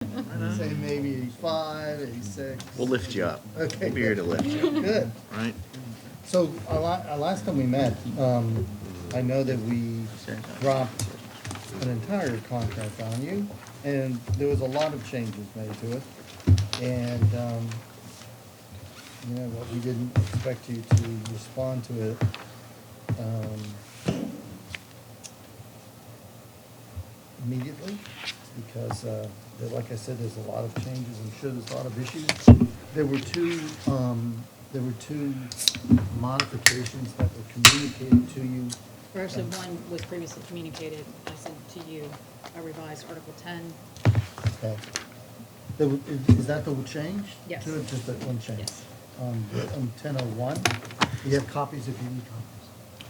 I'd say maybe 85, 86. We'll lift you up. Okay, We'll be here to lift you up, Good. right? So last time we met, I know that we dropped an entire contract on you, and there was a lot of changes made to it. And, you know, what, we didn't expect you to respond to it. Immediately, because, like I said, there's a lot of changes, I'm sure there's a lot of issues. There were two modifications that were communicated to you. Or actually, one was previously communicated, I sent to you, a revised Article 10. Okay. Is that the change? Yes. To it, just that one change? Yes. On 1001, you have copies if you need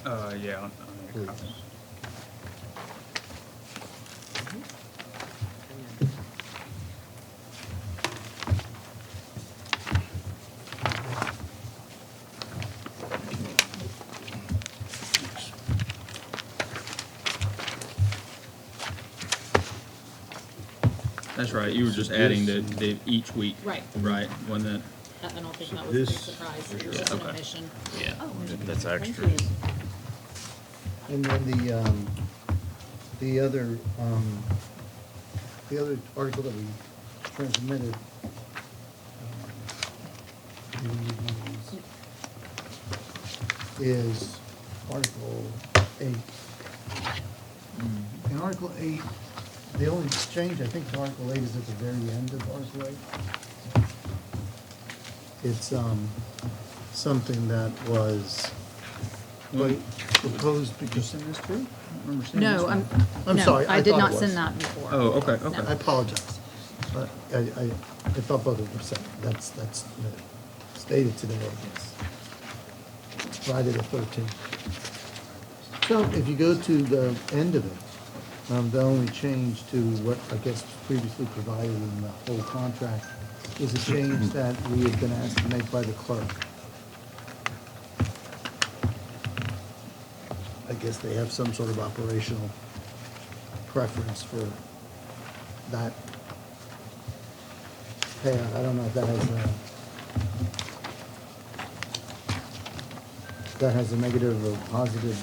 copies. Yeah, on the Please. copies. That's right, you were just adding the each week. Right. Right, when the, I don't think that was a big this- surprise, it was just an Okay. omission. Yeah, Oh, that's thank extra. you. And then the other article that we transmitted, you need one of these, is Article 8. In Article 8, the only change, I think, to Article 8 is at the very end of Article 8. It's something that was proposed did you because, send this through? I don't remember seeing this No, one. I'm no, sorry, I I did thought not it was. send that before. Oh, okay, No. okay. I apologize. But I thought both of them were set. That's stated today, I guess. Friday the 13th. So if you go to the end of it, the only change to what I guess was previously provided in the whole contract is a change that we have been asked to make by the clerk. I guess they have some sort of operational preference for that payout. I don't know if that has a negative or positive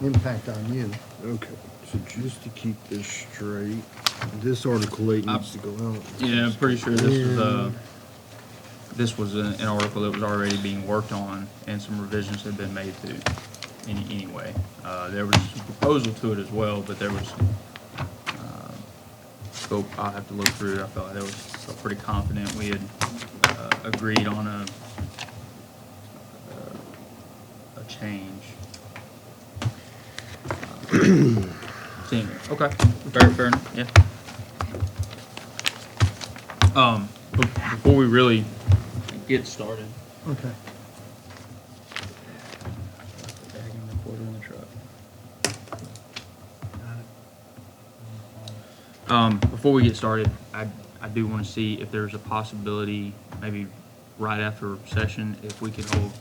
impact on you. Okay, so just to keep this straight, this Article 8 needs to go out. Yeah, I'm pretty sure this was an article that was already being worked on, and some revisions had been made to anyway. There was a proposal to it as well, but there was scope, I'll have to look through it. I felt like felt pretty confident we had agreed on a change. Seeing it. Okay, fair enough, yeah. Before we really get started. Okay. Bag and recorder in the truck. Before we get started, I do want to see if there's a possibility, maybe right after session, if we could hold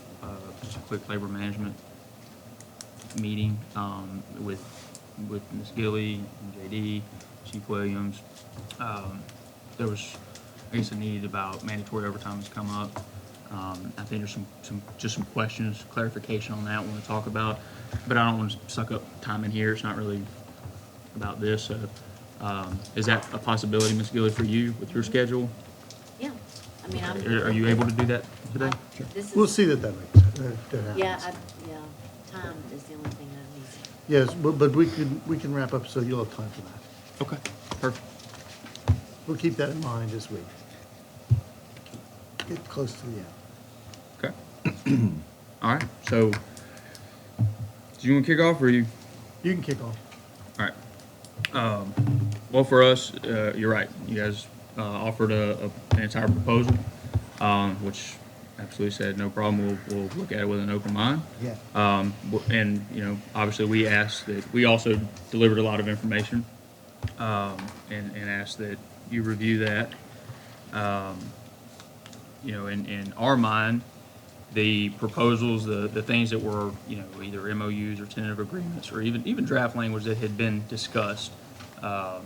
just a quick labor management meeting with Ms. Gilly and JD, Chief Williams. There was, I guess, a need about mandatory overtime has come up. I think there's some questions, clarification on that I want to talk about, but I don't want to suck up time in here. It's not really about this. So, is that a possibility, Ms. Gilly, for you with your schedule? Yeah, I mean, Are you able to do that today? This We'll is, see that happens. yeah, time is the only thing that needs. Yes, but we can wrap up so you'll have time for that. Okay, perfect. We'll keep that in mind as we get close to the end. Okay. All right. So, do you want to kick off, or you? You can kick off. All right. Well, for us, you're right. You guys offered an entire proposal, which absolutely said no problem. We'll look at it with an open mind. Yeah. And obviously, we asked that we also delivered a lot of information, and asked that you review that. In our mind, the proposals, the things that were, either MOUs or tentative agreements, or even draft language that had been discussed, a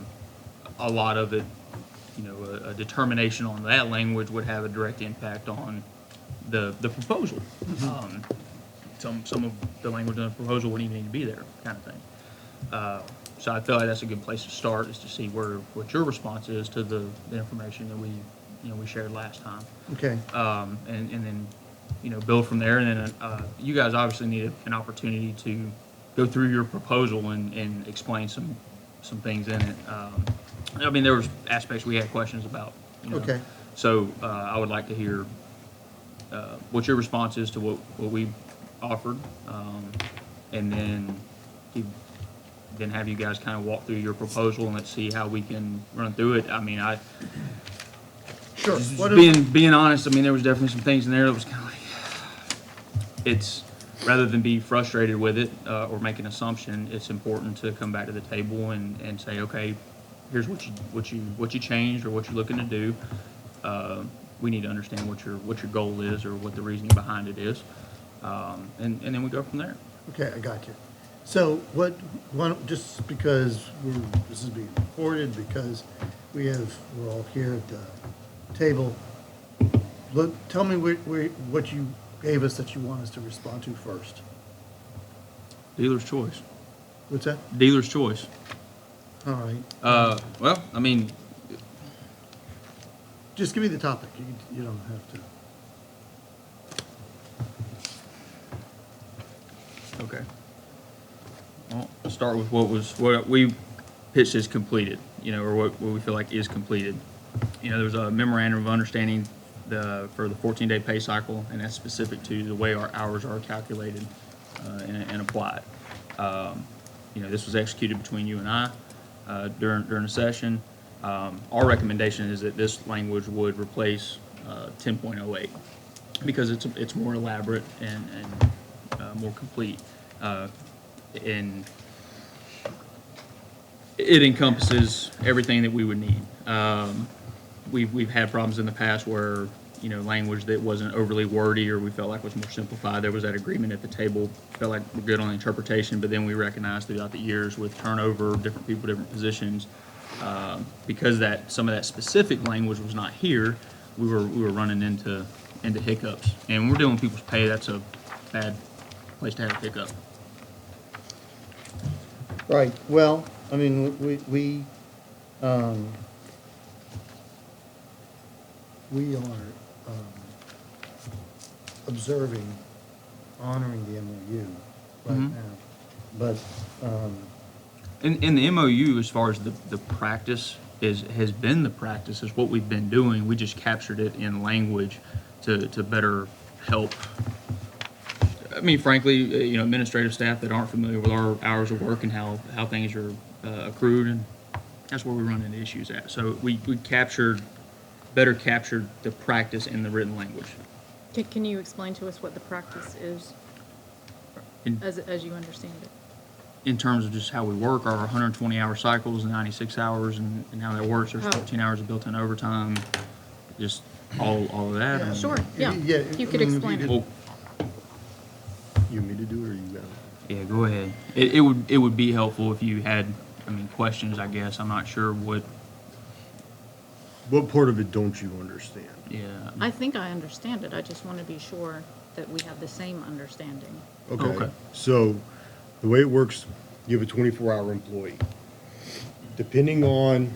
lot of it a determination on that language would have a direct impact on the proposal. Some of the language in the proposal wouldn't even need to be there, kind of thing. So I feel like that's a good place to start, is to see what your response is to the information that we shared last time. Okay, And then, build from there. And then, you guys obviously need an opportunity to go through your proposal and explain some things in it. I mean, there was aspects we had questions about. Okay. So, I would like to hear, what your response is to what we offered. And then have you guys kind of walk through your proposal, and let's see how we can run through it. I mean, sure. just What if- being honest, I mean, there was definitely some things in there that was kind of like, it's, rather than be frustrated with it, or make an assumption, it's important to come back to the table and say, okay, here's what you changed or what you're looking to do. We need to understand what your goal is or what the reasoning behind it is. And then we go from there. Okay, I got you. So just because this is being recorded, because we're all here at the table, tell me what you gave us that you want us to respond to first. Dealer's choice. What's that? Dealer's choice. All right. Well, I mean, Just give me the topic. You don't have to. okay. Well, let's start with what we pitched as completed, or what we feel like is completed. There's a memorandum of understanding for the 14-day pay cycle, and that's specific to the way our hours are calculated and applied. This was executed between you and I during the session. Our recommendation is that this language would replace 10.08 because it's more elaborate and more complete. And it encompasses everything that we would need. We've had problems in the past where, language that wasn't overly wordy or we felt like was more simplified. There was that agreement at the table, felt like we're good on the interpretation, but then we recognized throughout the years with turnover, different people, different positions, because some of that specific language was not here, we were running into hiccups. And when we're dealing with people's pay, that's a bad place to have a hiccup. Right. Well, I mean, we are observing, honoring the MOU right Mhm. now. But, In the MOU, as far as the practice has been the practice, is what we've been doing. We just captured it in language to better help. I mean, frankly, administrative staff that aren't familiar with our hours of work and how things are accrued, and that's where we run into issues at. So we better captured the practice in the written language. Can you explain to us what the practice is, In- as you understand it? In terms of just how we work, our 120-hour cycles, 96 hours, and how that works. There's How- 14 hours of built-in overtime, just all of that. Yeah. and- Sure, yeah. Yeah, You could I mean, explain you it. Well, You want me to do it or you got it? yeah, go ahead. It would be helpful if you had, questions, I guess. I'm not sure what, What part of it don't you understand? yeah. I think I understand it. I just want to be sure that we have the same understanding. Okay. So the way it works, you have a 24-hour employee. Depending on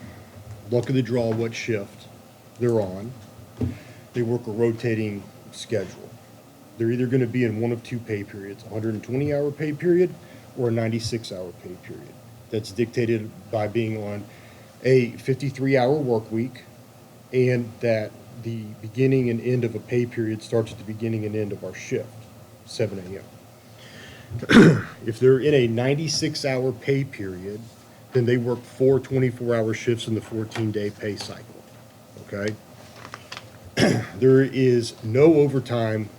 luck of the draw, what shift they're on, they work a rotating schedule. They're either going to be in one of two pay periods, a 120-hour pay period or a 96-hour pay period. That's dictated by being on a 53-hour work week, and that the beginning and end of a pay period starts at the beginning and end of our shift, 7 a.m. If they're in a 96-hour pay period, then they work 4 24-hour shifts in the 14-day pay cycle, okay? There is no overtime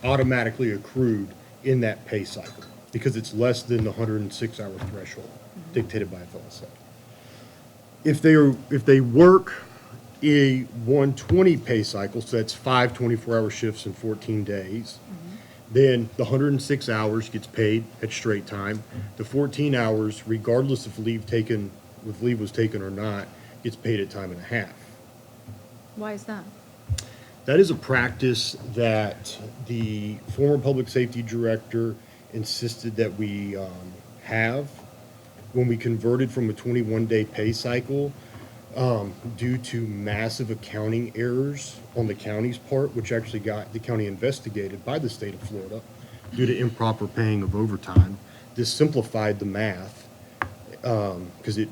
automatically accrued in that pay cycle because it's less than the 106-hour threshold dictated by FLSA. If they work a 120 pay cycle, so that's 5 24-hour shifts in 14 days, then the 106 hours gets paid at straight time. The 14 hours, regardless if leave was taken or not, gets paid at time and a half. Why is that? That is a practice that the former public safety director insisted that we have. When we converted from a 21-day pay cycle, due to massive accounting errors on the county's part, which actually got the county investigated by the state of Florida due to improper paying of overtime, this simplified the math because it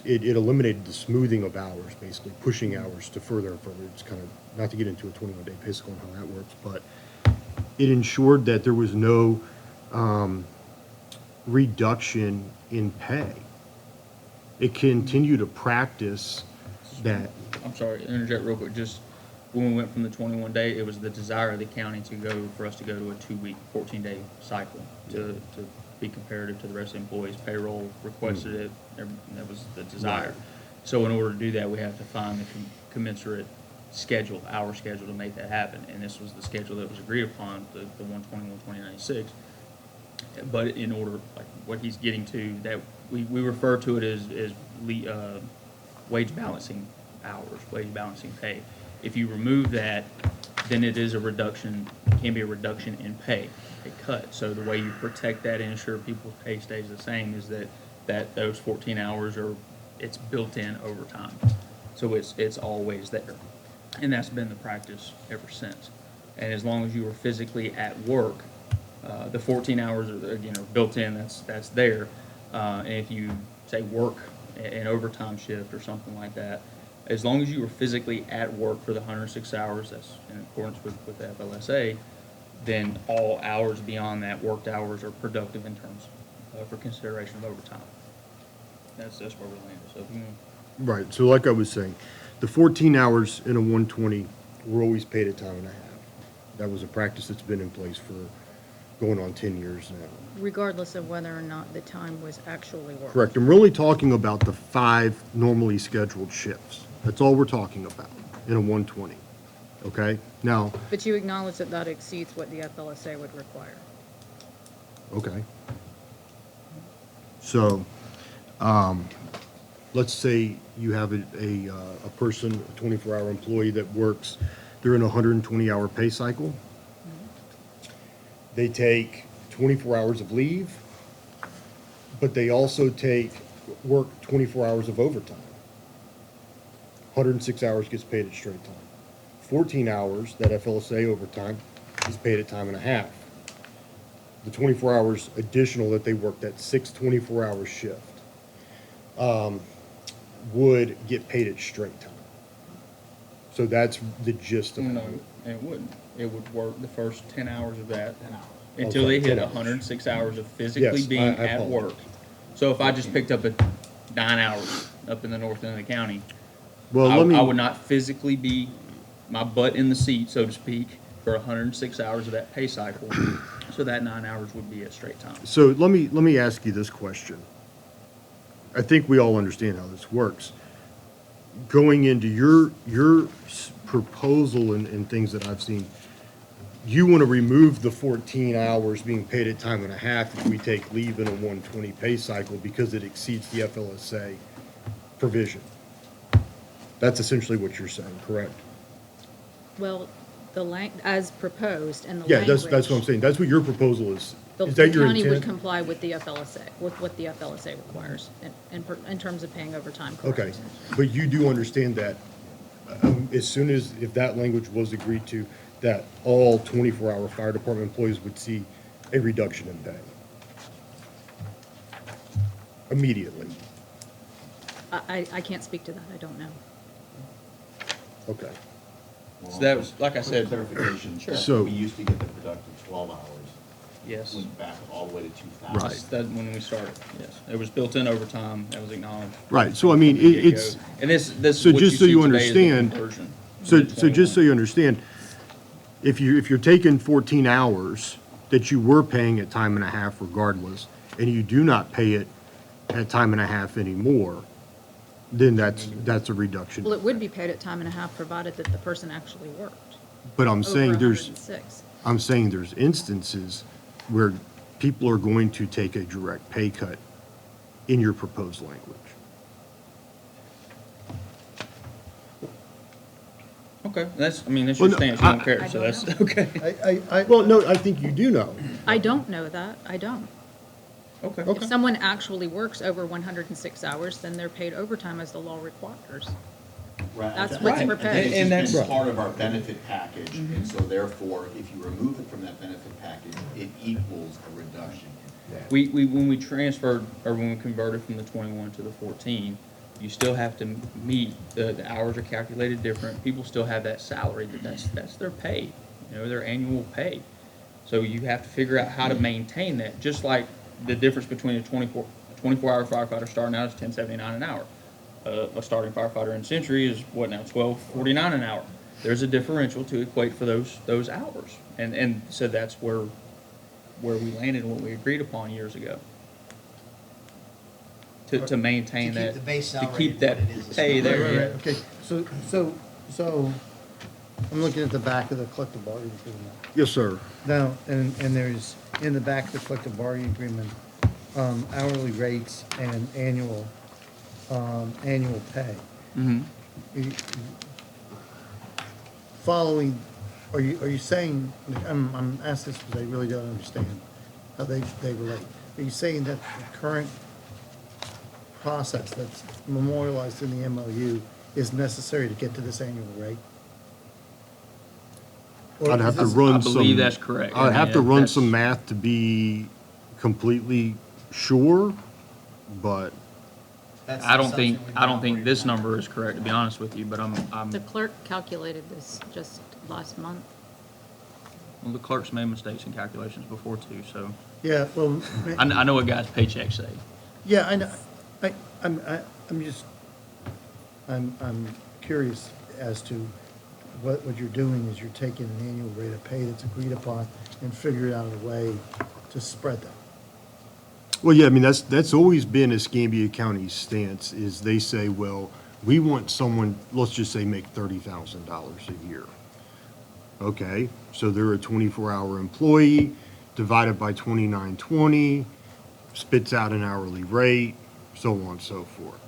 eliminated the smoothing of hours, basically pushing hours to further and further. It's kind of, not to get into a 21-day pay cycle and how that works, but it ensured that there was no reduction in pay. It continued to practice that. I'm sorry, interject real quick, just when we went from the 21-day, it was the desire of the county for us to go to a 2-week, 14-day cycle to be comparative to the rest of the employees. Payroll requested it, that was the desire. Right. So in order to do that, we have to find the commensurate schedule, hour schedule to make that happen. And this was the schedule that was agreed upon, the 121, 2096. But in order, like what he's getting to, that we refer to it as wage balancing hours, wage balancing pay. If you remove that, then it is a reduction, can be a reduction in pay, a cut. So the way you protect that and ensure people's pay stays the same is that those 14 hours it's built in overtime. So it's always there. And that's been the practice ever since. And as long as you are physically at work, the 14 hours are, again, are built in, that's there. And if you, say, work an overtime shift or something like that, as long as you are physically at work for the 106 hours, that's in accordance with the FLSA, then all hours beyond that, worked hours, are productive in terms for consideration of overtime. That's where we landed. So if you want. Right, so like I was saying, the 14 hours in a 120 were always paid at time and a half. That was a practice that's been in place for going on 10 years now. Regardless of whether or not the time was actually worked. Correct, and we're only talking about the 5 normally scheduled shifts. That's all we're talking about in a 120, okay? Now, But you acknowledge that that exceeds what the FLSA would require. okay. So, let's say you have a person, a 24-hour employee that works, they're in a 120-hour pay cycle. They take 24 hours of leave, but they also work 24 hours of overtime. 106 hours gets paid at straight time. 14 hours, that FLSA overtime, is paid at time and a half. The 24 hours additional that they work, that 6 24-hour shift, would get paid at straight time. So that's the gist of No, it. it wouldn't. It would work the first 10 hours of that until Okay, they hit 10 hours. 106 hours of physically Yes, being I at apologize. work. So if I just picked up 9 hours up in the north end of the county, Well, I let me. I would not physically be my butt in the seat, so to speak, for 106 hours of that pay cycle. So that 9 hours would be at straight time. So let me ask you this question. I think we all understand how this works. Going into your proposal and things that I've seen, you want to remove the 14 hours being paid at time and a half if we take leave in a 120 pay cycle because it exceeds the FLSA provision. That's essentially what you're saying, correct? Well, as proposed and the Yeah, language. that's what I'm saying. That's what your proposal is. The Is that your county would intent? comply with the FLSA, with what the FLSA requires in terms of paying overtime, correct? Okay, but you do understand that as soon as, if that language was agreed to, that all 24-hour fire department employees would see a reduction in pay? Immediately, I can't speak to that, I don't know. okay. So that was, like I For said, clarification, So- we used to get the productive 12 hours, yes. went back all the way to 2000. Right. That when we started, yes. It was built in overtime, that was acknowledged. Right, so I mean, from the get-go. it's, And this, so what just so see you today is the understand- conversion so from just so 21. you understand, if you're taking 14 hours that you were paying at time and a half regardless, and you do not pay it at time and a half anymore, then that's a reduction. Well, it would be paid at time and a half, provided that the person actually worked. But I'm Over saying there's. 106. I'm saying there's instances where people are going to take a direct pay cut in your proposed language. Okay, that's, I mean, that's Well, your no, stance, you don't I care, I so don't that's, know. okay. Well, no, I think you do know. I don't know that, I don't. Okay. If someone actually works over 106 hours, then they're paid overtime as the law requires. That's what's Right. proposed. And that's- It's part of our benefit package, and so therefore, if you remove it from that benefit package, it equals a reduction. We, when we transferred, or when we converted from the 21 to the 14, you still have to meet, the hours are calculated different. People still have that salary, that's their pay, you know, their annual pay. So you have to figure out how to maintain that, just like the difference between a 24-hour firefighter starting out is $10.79 an hour. A starting firefighter in Century is what now, $12.49 an hour. There's a differential to equate for those hours. And so that's where we landed and what we agreed upon years ago. To maintain To keep that, the base to salary keep that what it is. pay there, Right, yeah. right, okay, so, I'm looking at the back of the collective bargaining agreement. Yes, sir. Now, and there's, in the back of the collective bargaining agreement, hourly rates and annual pay. Mm-hmm. Following, are you saying, I'm asking this because I really don't understand how they relate. Are you saying that the current process that's memorialized in the MOU is necessary to get to this annual rate? Or I'd is have to this- run I some. believe that's correct. I'd have to Yeah, run that's- some math to be completely sure, but That's I the don't think, assumption we've I been don't think operating this under. number is correct, to be honest with you, but I'm, The clerk calculated this just last month. well, the clerk's made mistakes in calculations before too, so. Yeah, well, I know what guys' paychecks say. yeah, I know, I'm just, I'm curious as to what you're doing is you're taking an annual rate of pay that's agreed upon and figuring out a way to spread that. well, yeah, I mean, that's always been Escambia County's stance, is they say, well, we want someone, let's just say, make $30,000 a year. Okay, so they're a 24-hour employee, divided by 2920, spits out an hourly rate, so on and so forth.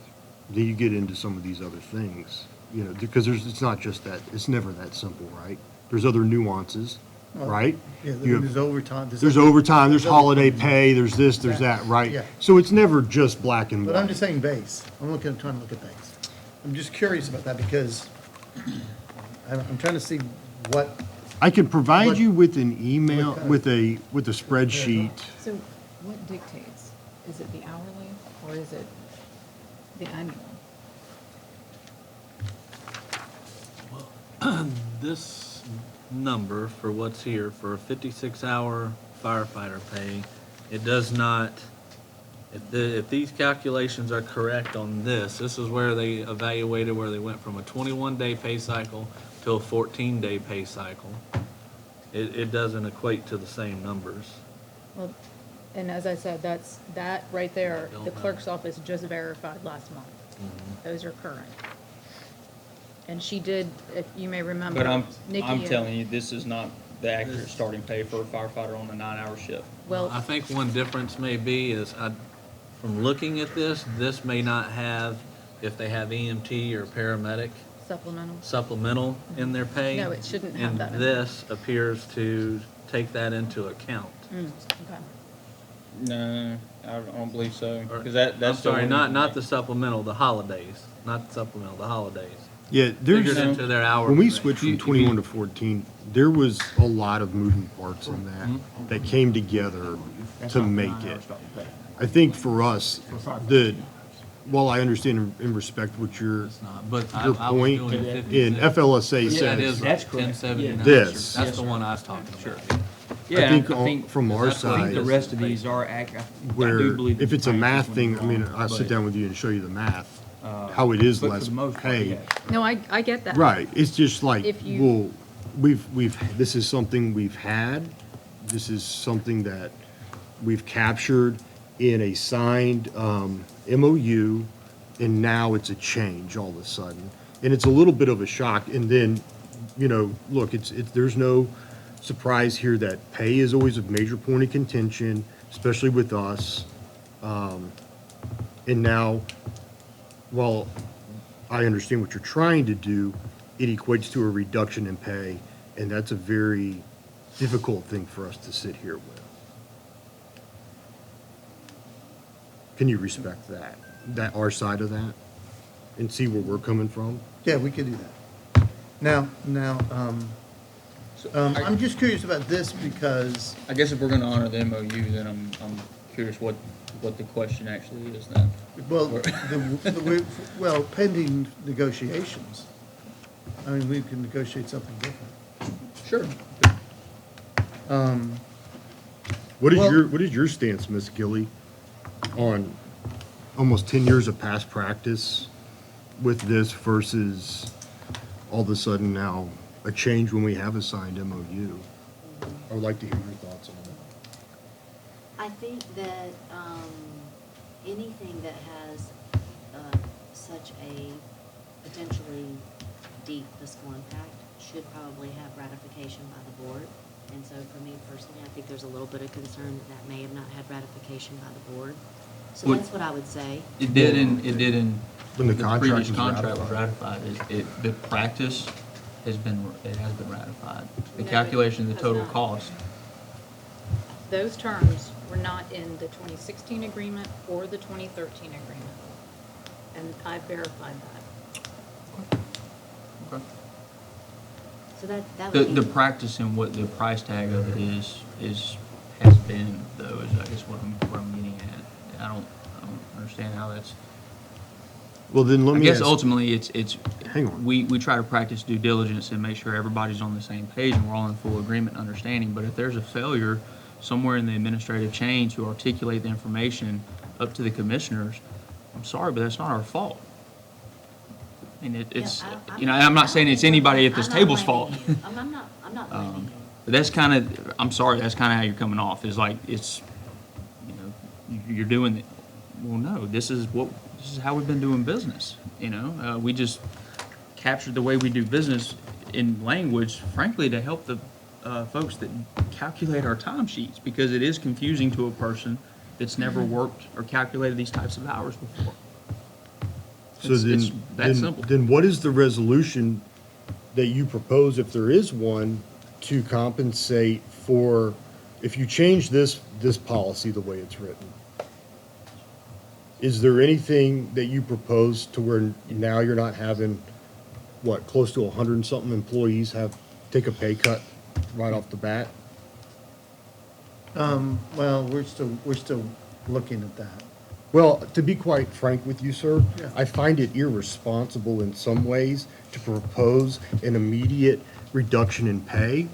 Then you get into some of these other things, you know, because it's not just that, it's never that simple, right? There's other nuances, right? Yeah, You have- there's overtime. There's overtime, there's other holiday things. pay, there's this, there's that, right? Yeah. So it's never just black and white. But I'm just saying base. I'm trying to look at base. I'm just curious about that because I'm trying to see what, I can provide What- you with an email, what kind with a spreadsheet. So what dictates? Is it the hourly or is it the annual? This number for what's here, for a 56-hour firefighter pay, it does not, if these calculations are correct on this is where they evaluated where they went from a 21-day pay cycle to a 14-day pay cycle. It doesn't equate to the same numbers. Well, and as I said, that right there, Don't the know. clerk's office just verified last month. Those are current. And she did, if you may remember, But Nikki. I'm telling you, this is not the accurate starting pay for a firefighter on a 9-hour shift. I Well, think one difference may be is, from looking at this may not have, if they have EMT or paramedic, supplemental. supplemental in their pay. No, it shouldn't have that in And there. this appears to take that into account. Okay. No, I don't believe so, Or- because that's. I'm sorry, the- not the supplemental, the holidays, not the supplemental, the holidays. Yeah, there's, Figured into their hourly when we rate. switched If you- from if you- 21 to 14, there was a lot of moving parts in that came together That's to not the make 9-hour it. starting pay. I think for us, while I understand and respect what your It's not, but I your was point doing in 56. FLSA That says, is That's right, correct. 1079. This. That's the one I was talking about. Yeah, think I think from our that's what I think the side, rest of these are accurate. I where do believe if the it's a finances math went thing, I mean, wrong, I'll sit but, down with you and show you the math, how it is but for less the most part, pay. yes. No, I get that. Right, it's just like, If you- well, this is something we've had, this is something that we've captured in a signed, MOU, and now it's a change all of a sudden. And it's a little bit of a shock, and then, you know, look, there's no surprise here that pay is always a major point of contention, especially with us. And now, while I understand what you're trying to do, it equates to a reduction in pay, and that's a very difficult thing for us to sit here with. Can you respect that our side of that, and see where we're coming from? Yeah, we could do that. Now, I'm just curious about this because, I guess if we're gonna honor the MOU, then I'm curious what the question actually is then. well, well, pending negotiations. I mean, we can negotiate something different. Sure. What is Well- what is your stance, Ms. Gilly, on almost 10 years of past practice with this versus all of a sudden now a change when we have a signed MOU? I would like to hear your thoughts on that. I think that, anything that has, such a potentially deep fiscal impact should probably have ratification by the board. And so for me personally, I think there's a little bit of concern that that may have not had ratification by the board. So Would- that's what I would say. It did in When the contract previous was contract was ratified. ratified. The practice has been ratified. The No, calculation of it the has total not. cost. Those terms were not in the 2016 agreement or the 2013 agreement. And I verified that. Okay. So that The, would be. the practice and what the price tag of it has been though, is I guess what I'm getting at. I don't understand how that's. Well, then let I me guess ask. ultimately it's, Hang on. we try to practice due diligence and make sure everybody's on the same page and we're all in full agreement and understanding. But if there's a failure somewhere in the administrative chain to articulate the information up to the commissioners, I'm sorry, but that's not our fault. I mean, it's, Yeah, you know, I'm not saying it's anybody at this I'm not table's blaming fault. you. I'm not blaming you. But that's kind of, I'm sorry, that's kind of how you're coming off, is like, it's, you know, you're doing it. Well, no, this is how we've been doing business, you know? We just captured the way we do business in language, frankly, to help the folks that calculate our timesheets, because it is confusing to a person that's never worked or calculated these types of hours before. So It's then, that simple. then what is the resolution that you propose, if there is one, to compensate for, if you change this policy the way it's written? Is there anything that you propose to where now you're not having, what, close to 100 and something employees take a pay cut right off the bat? Well, we're still looking at that. Well, to be quite frank with you, sir, Yeah. I find it irresponsible in some ways to propose an immediate reduction in pay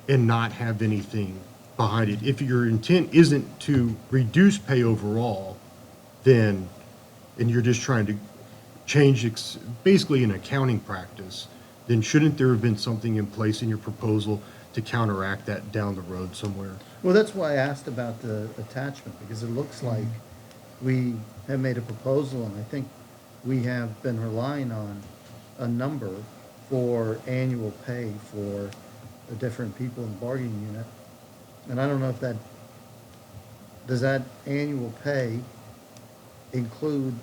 and not have anything behind it. If your intent isn't to reduce pay overall, then, and you're just trying to change basically an accounting practice, then shouldn't there have been something in place in your proposal to counteract that down the road somewhere? Well, that's why I asked about the attachment, because it looks like we have made a proposal, and I think we have been relying on a number for annual pay for the different people in the bargaining unit. And I don't know if does that annual pay include,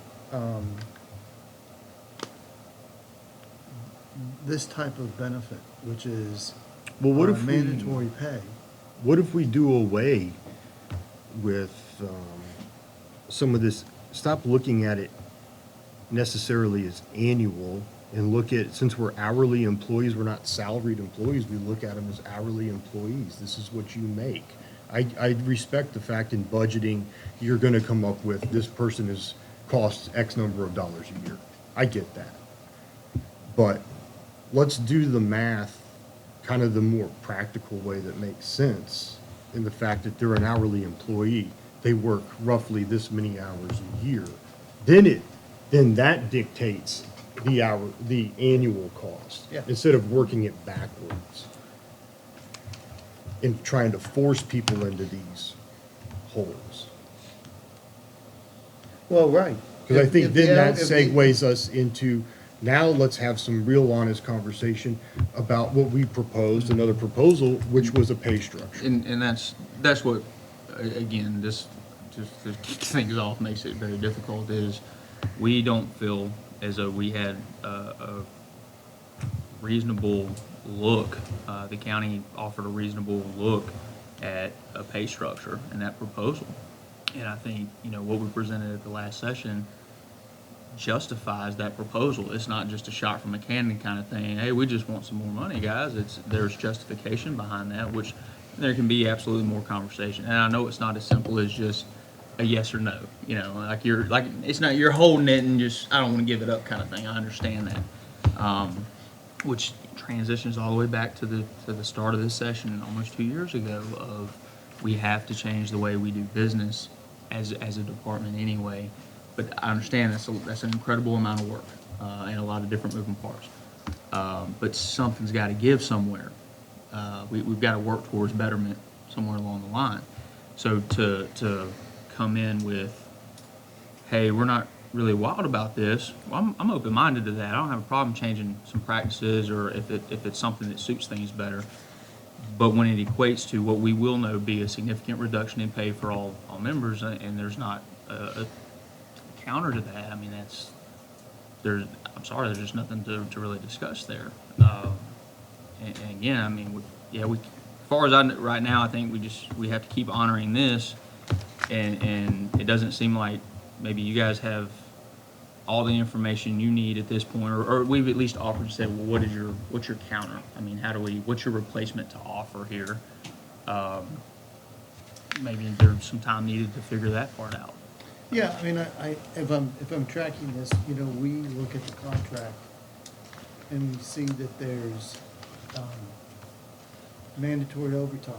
this type of benefit, which is Well, what if we- mandatory pay? What if we do away with some of this, stop looking at it necessarily as annual and look at, since we're hourly employees, we're not salaried employees, we look at them as hourly employees. This is what you make. I respect the fact in budgeting, you're gonna come up with, this person costs X number of dollars a year. I get that. But let's do the math kind of the more practical way that makes sense in the fact that they're an hourly employee. They work roughly this many hours a year. Then that dictates the annual cost. Yeah. Instead of working it backwards and trying to force people into these holes. Well, right. Because I think If then that if the- segues us into, now let's have some real honest conversation about what we proposed, another proposal, which was a pay structure. And that's what, again, this, just to kick things off, makes it very difficult, is we don't feel as though we had a reasonable look. The county offered a reasonable look at a pay structure and that proposal. And I think, you know, what we presented at the last session justifies that proposal. It's not just a shot from a cannon kind of thing. Hey, we just want some more money, guys. There's justification behind that, which there can be absolutely more conversation. And I know it's not as simple as just a yes or no. You know, it's not you're holding it and just I don't want to give it up kind of thing. I understand that, which transitions all the way back to the start of this session almost 2 years ago. Of we have to change the way we do business as a department anyway. But I understand that's an incredible amount of work and a lot of different moving parts. But something's got to give somewhere. We've got to work towards betterment somewhere along the line. So to come in with, hey, we're not really wild about this. Well, I'm open-minded to that. I don't have a problem changing some practices or if it's something that suits things better. But when it equates to what we will know be a significant reduction in pay for all members, and there's not a counter to that, I mean, I'm sorry, there's just nothing to really discuss there. And again, I mean, as far as right now, I think we have to keep honoring this, and it doesn't seem like maybe you guys have all the information you need at this point, or we've at least offered to say, well, what's your counter? I mean, what's your replacement to offer here? Maybe there's some time needed to figure that part out. Yeah, I mean, if I'm tracking this, you know, we look at the contract and we see that there's mandatory overtime,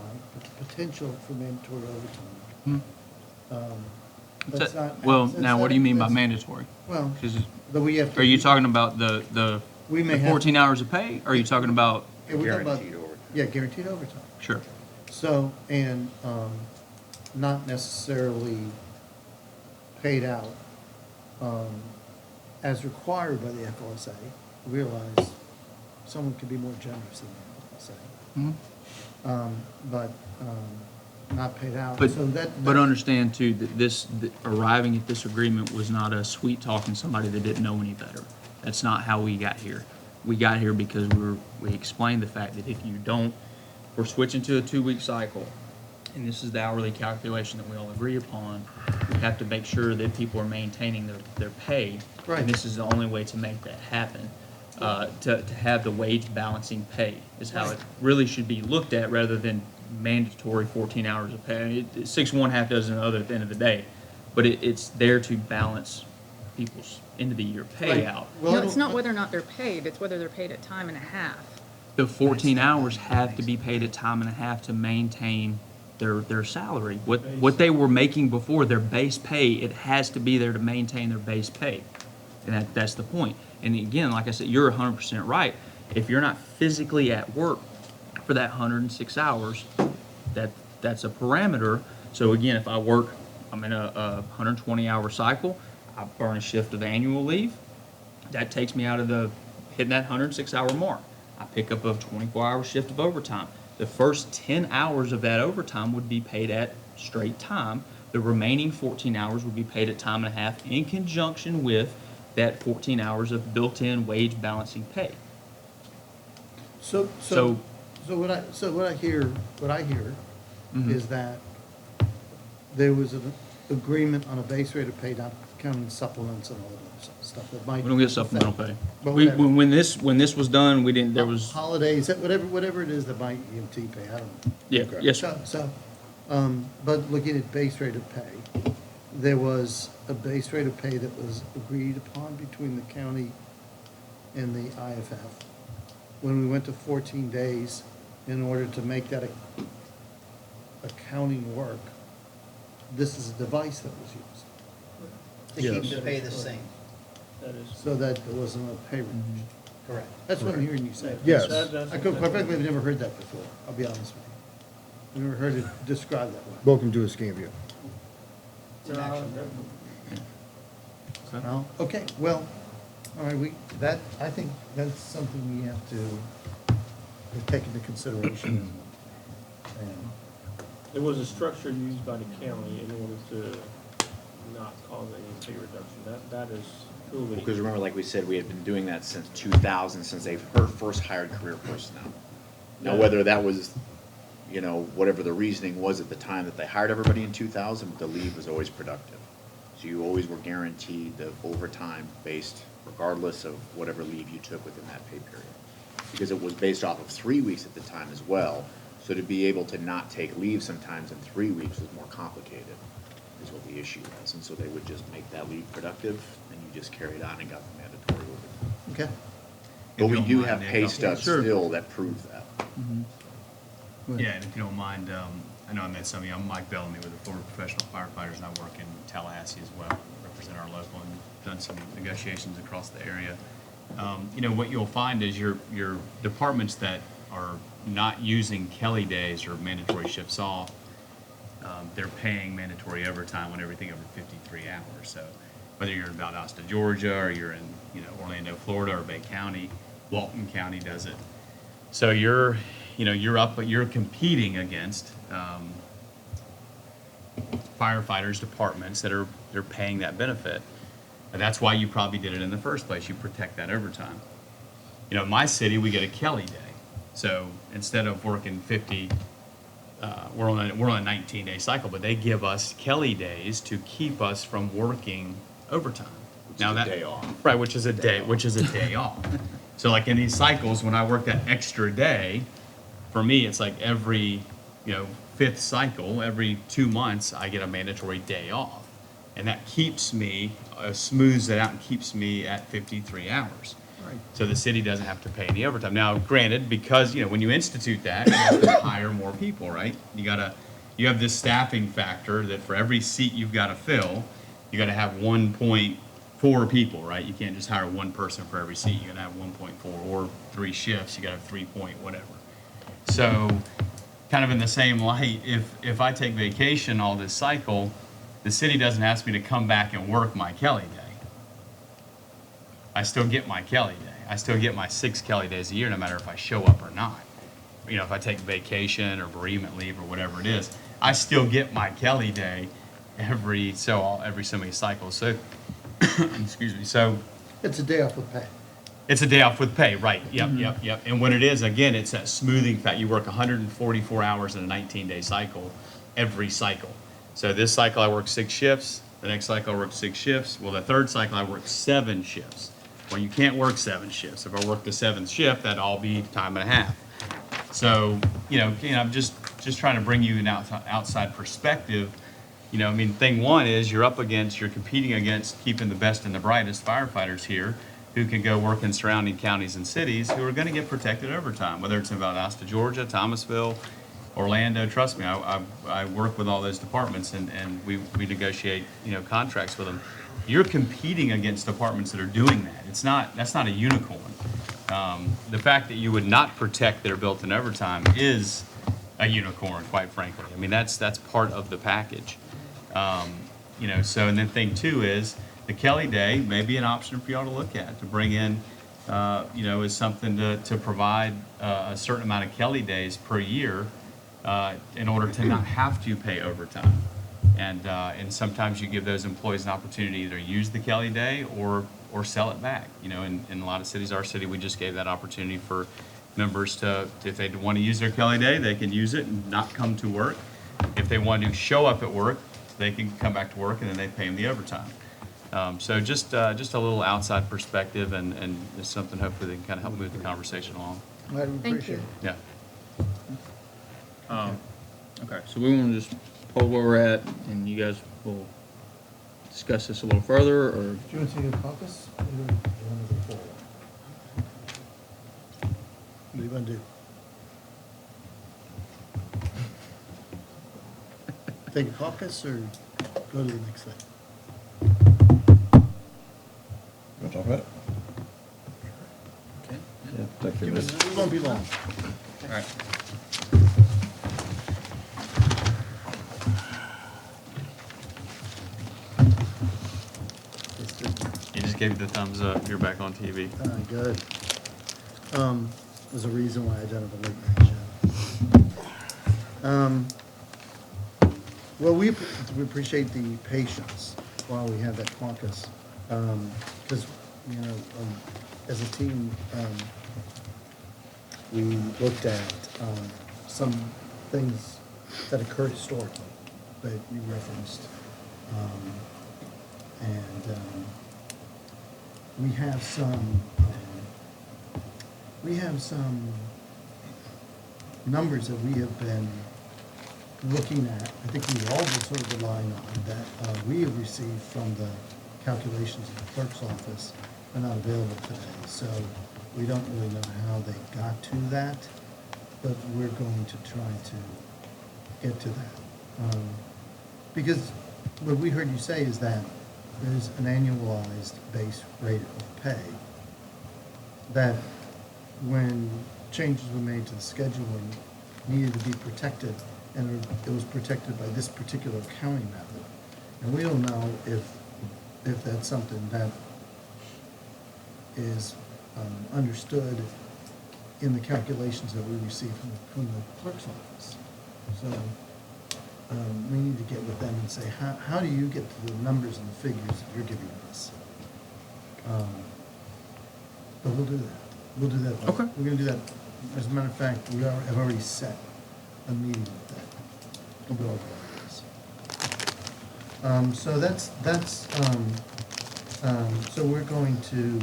potential for mandatory overtime. That's not. Well, that's now, not- what do you mean by that's- mandatory? Well, 'Cause that we have to. are you talking about the We may the have- 14 hours of pay? Or are you talking about, Yeah, we're talking about- Guaranteed overtime. Yeah, guaranteed overtime. sure, So, and not necessarily paid out as required by the FLSA. Realize someone could be more generous than the FLSA. But not paid out. But, So that. but understand too, that arriving at this agreement was not us sweet talking somebody that didn't know any better. That's not how we got here. We got here because we explained the fact that if you don't, we're switching to a 2-week cycle, and this is the hourly calculation that we all agree upon. We have to make sure that people are maintaining their pay. Right. And this is the only way to make that happen. To have the wage balancing pay is how it really should be looked at, rather than mandatory 14 hours of pay. 6 1 half dozen other at the end of the day, but it's there to balance people's end of the year payout. Well, No, I it's don't- not whether or not they're paid, it's whether they're paid at time and a half. The 14 hours have to be paid at time and a half to maintain their salary. What they were making before, their base pay, it has to be there to maintain their base pay. And that's the point. And again, like I said, you're 100% right. If you're not physically at work for that 106 hours, that's a parameter. So again, if I'm in a 120-hour cycle, I burn a shift of annual leave. That takes me out of hitting that 106-hour mark. I pick up a 24-hour shift of overtime. The first 10 hours of that overtime would be paid at straight time. The remaining 14 hours would be paid at time and a half in conjunction with that 14 hours of built-in wage balancing pay. So what I hear Mhm. is that there was an agreement on a base rate of pay, not counting supplements and all that other stuff that might. We don't get supplemental pay. But We, whatever. when this was done, we didn't, there was, Holidays, whatever it is that my EMT pay, I don't know. yeah, Okay. yes, sir. But looking at base rate of pay, there was a base rate of pay that was agreed upon between the county and the IFF. When we went to 14 days, in order to make that accounting work, this is a device that was used. To keep Yes. the pay the same, So that there wasn't a pay range. correct. That's what I'm hearing you say. Yes. I quite frankly, I've never heard that before, I'll be honest with you. I've never heard it described that way. Welcome to Escambia. It's an action. Well, okay, well, all right, I think that's something we have to take into consideration. And It was a structure used by the county in order to not cause any pay reduction. That is Because remember, like we said, we had been doing that since 2000, since they first hired career personnel. Now, whether that was, you know, whatever the reasoning was at the time that they hired everybody in 2000, but the leave was always productive. So you always were guaranteed the overtime based regardless of whatever leave you took within that pay period. Because it was based off of 3 weeks at the time as well. So to be able to not take leave sometimes in 3 weeks was more complicated, is what the issue was. And so they would just make that leave productive, and you just carried on and got the mandatory overtime. Okay. But we don't do mind, have Nick, pay I'll- stubs Sure. still that prove that. Yeah, and if you don't mind, I know I met some of you, I'm Mike Bellamy with the Florida Professional Firefighters, and I work in Tallahassee as well, represent our local and done some negotiations across the area. You know, what you'll find is your departments that are not using Kelly days or mandatory shifts off, they're paying mandatory overtime on everything over 53 hours. So whether you're in Valdosta, Georgia, or you're in, you know, Orlando, Florida, or Bay County, Walton County does it. So you're competing against firefighters, departments that they're paying that benefit. And that's why you probably did it in the first place. You protect that overtime. You know, in my city, we get a Kelly day. So instead of working 50, we're on a 19-day cycle, but they give us Kelly days to keep us from working overtime. Which is a day off. Right, which is a day off. So like in these cycles, when I work that extra day, for me, it's like every, you know, 5th cycle, every 2 months, I get a mandatory day off. And that keeps me, smooths it out and keeps me at 53 hours. Right. So the city doesn't have to pay any overtime. Now, granted, because, you know, when you institute that, you have to hire more people, right? You have this staffing factor that for every seat you've got to fill, you got to have 1.4 people, right? You can't just hire one person for every seat. You got to have 1.4 or 3 shifts. You got to have 3 point whatever. So, kind of in the same light, if I take vacation all this cycle, the city doesn't ask me to come back and work my Kelly day. I still get my Kelly day. I still get my 6 Kelly days a year, no matter if I show up or not. You know, if I take vacation or bereavement leave or whatever it is, I still get my Kelly day every so many cycles. So, excuse me. So It's a day off with pay. it's a day off with pay, right? Yep. And what it is, again, it's that smoothing fact. You work 144 hours in a 19-day cycle, every cycle. So this cycle I work 6 shifts. The next cycle I work 6 shifts. Well, the third cycle I work 7 shifts. Well, you can't work 7 shifts. If I work the 7th shift, that'd all be time and a half. So, you know, I'm just trying to bring you an outside perspective. You know, I mean, thing one is you're competing against keeping the best and the brightest firefighters here who can go work in surrounding counties and cities who are going to get protected overtime, whether it's in Valdosta, Georgia, Thomasville, Orlando. Trust me, I work with all those departments and we negotiate, you know, contracts with them. You're competing against departments that are doing that. That's not a unicorn. The fact that you would not protect their built-in overtime is a unicorn, quite frankly. I mean, that's part of the package. You know, so, and then thing two is the Kelly Day may be an option for y'all to look at, to bring in, you know, as something to provide a certain amount of Kelly days per year in order to not have to pay overtime. And sometimes you give those employees an opportunity to either use the Kelly Day or sell it back. You know, in a lot of cities, our city, we just gave that opportunity for members to, if they want to use their Kelly Day, they can use it and not come to work. If they want to show up at work, they can come back to work and then they pay them the overtime. So just a little outside perspective and it's something hopefully that can kind of help move the conversation along. I would Thank appreciate you. it. Yeah. Okay, so we want to just hold where we're at, and you guys will discuss this a little further, or Do you want to see the caucus? Or do you want to go forward? What are you going to do? Take a caucus or go to the next thing? Want to talk about it? Okay. Yeah, take a few minutes. It won't be long. All right. You just gave the thumbs up. You're back on TV. Good. There's a reason why I don't have a late night show. Well, we appreciate the patience while we have that caucus. Because, as a team, we looked at some things that occurred historically that you referenced. And we have some numbers that we have been looking at. I think we all been sort of relying on that we have received from the calculations of the clerk's office are not available today. So we don't really know how they got to that, but we're going to try to get to that. Because what we heard you say is that there's an annualized base rate of pay that when changes were made to the scheduling needed to be protected, and it was protected by this particular accounting method. And we don't know if that's something that is understood in the calculations that we receive from the clerk's office. So we need to get with them and say, how do you get to the numbers and the figures that you're giving us? But we'll do that. We'll do that. Okay. We're gonna do that. As a matter of fact, have already set a meeting with that. We'll go over all this. So so we're going to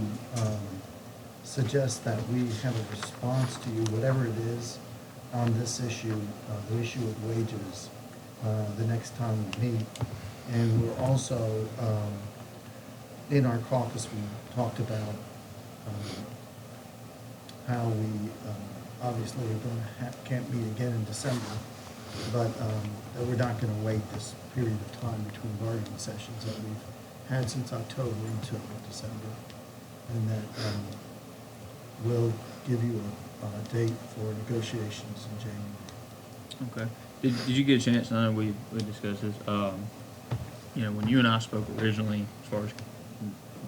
suggest that we have a response to you, whatever it is, on this issue, the issue of wages, the next time we meet. And we're also, in our caucus, we talked about how we obviously are going to can't meet again in December, but that we're not going to wait this period of time between bargaining sessions that we've had since October until December, and that we'll give you a date for negotiations in January. Okay. Did you get a chance, I know we discussed this, when you and I spoke originally, as far as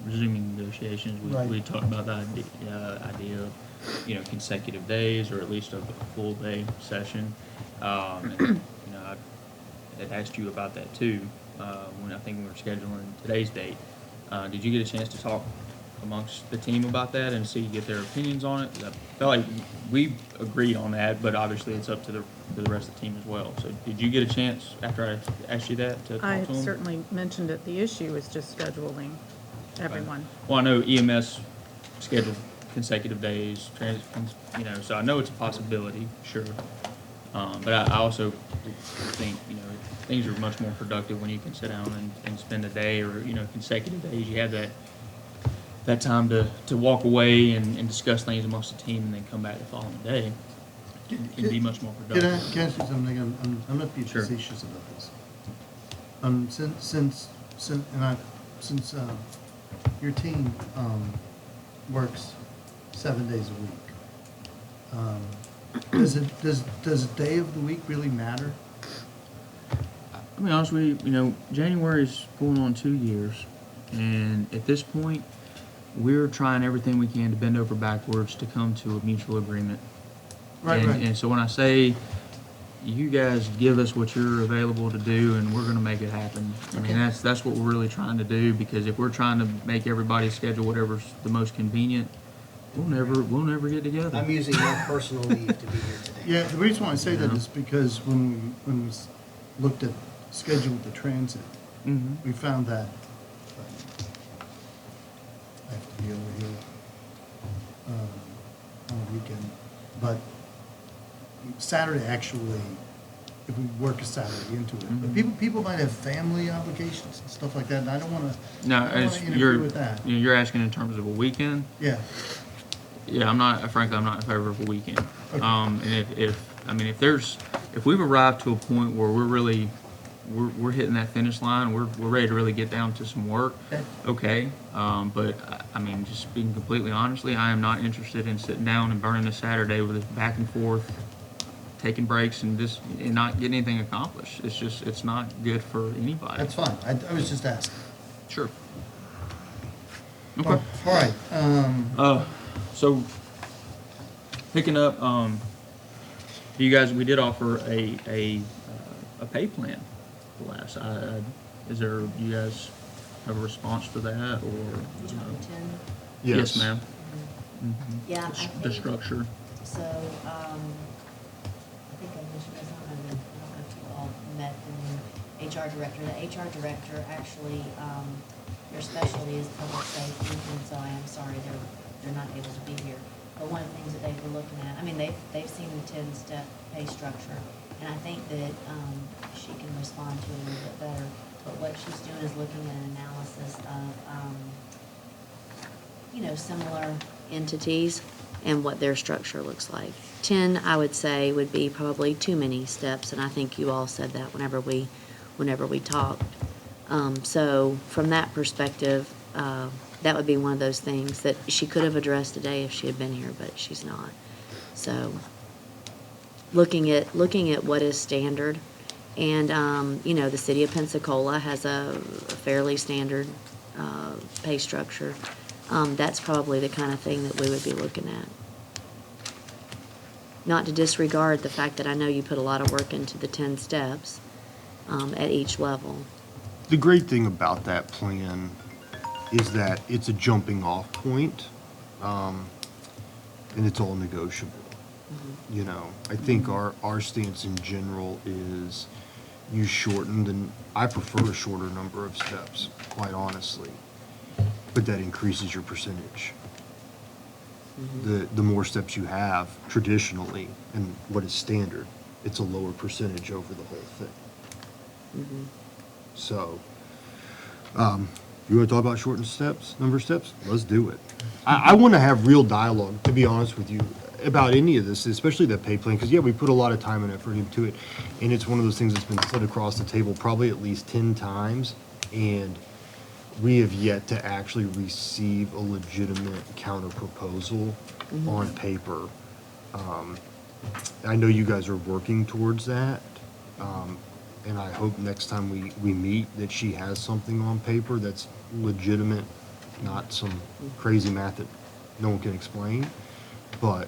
resuming negotiations, Right. we talked about the idea of, consecutive days, or at least a full day session. And, I had asked you about that too, when I think we were scheduling today's date. Did you get a chance to talk amongst the team about that and get their opinions on it? I felt like we agreed on that, but obviously it's up to the rest of the team as well. So did you get a chance after I asked you that to I talk to them? certainly mentioned it. The issue is just scheduling everyone. Well, I know EMS scheduled consecutive days, so I know it's a possibility, sure. But I also think, things are much more productive when you can sit down and spend a day or, consecutive days. You have that time to walk away and discuss things amongst the team and then come back the following day. It can be much more Can I productive. ask you something? I'm not being Sure. facetious about this. Since your team works 7 days a week, does a day of the week really matter? I'll be honest with you, January's going on 2 years, and at this point, we're trying everything we can to bend over backwards to come to a mutual agreement. Right. And so when I say, you guys give us what you're available to do, and we're gonna make it happen. I mean, that's what we're really trying to do, because if we're trying to make everybody's schedule whatever's the most convenient, we'll never get together. I'm using my personal leave to be here today. Yeah, the reason why I say that Yeah. is because when we looked at schedule with the transit, Mhm. we found that I have to be over here on a weekend, but Saturday actually, if we work a Saturday into it, but people might have family obligations and stuff like that, and I don't want to. No, I don't wanna interfere with that. you're asking in terms of a weekend? Yeah. Yeah, frankly, I'm not in favor of a weekend. Okay. And if we've arrived to a point where we're hitting that finish line, we're ready to really get down to some work, okay. But just being completely honestly, I am not interested in sitting down and burning a Saturday with it back and forth, taking breaks and not getting anything accomplished. It's not good for anybody. That's fine. I was just asking. Sure. All Okay. right. So picking up, you guys, we did offer a pay plan last. You guys have a response to that, or? You talking 10? Yes, ma'am. Yeah, I The think, structure. so, I think I mentioned this, I don't know if you all met the new HR director. The HR director actually, their specialty is public safety, and so I am sorry they're not able to be here. But one of the things that they were looking at, I mean, they've seen the 10-step pay structure, and I think that, she can respond to it a little bit better. But what she's doing is looking at an analysis of, similar entities and what their structure looks like. 10, I would say, would be probably too many steps, and I think you all said that whenever we talked. So from that perspective, that would be one of those things that she could have addressed today if she had been here, but she's not. So looking at what is standard, and, the city of Pensacola has a fairly standard pay structure. That's probably the kind of thing that we would be looking at. Not to disregard the fact that I know you put a lot of work into the 10 steps at each level. The great thing about that plan is that it's a jumping off point, and it's all negotiable. I think our stance in general is you shortened, and I prefer a shorter number of steps, quite honestly, but that increases your percentage. The more steps you have traditionally, and what is standard, it's a lower percentage over the whole thing. So, you want to talk about shortened steps, number of steps? Let's do it. I want to have real dialogue, to be honest with you, about any of this, especially the pay plan, because, we put a lot of time and effort into it, and it's one of those things that's been put across the table probably at least 10 times, and we have yet to actually receive a legitimate counter proposal on paper. I know you guys are working towards that, and I hope next time we meet that she has something on paper that's legitimate, not some crazy math that no one can explain. But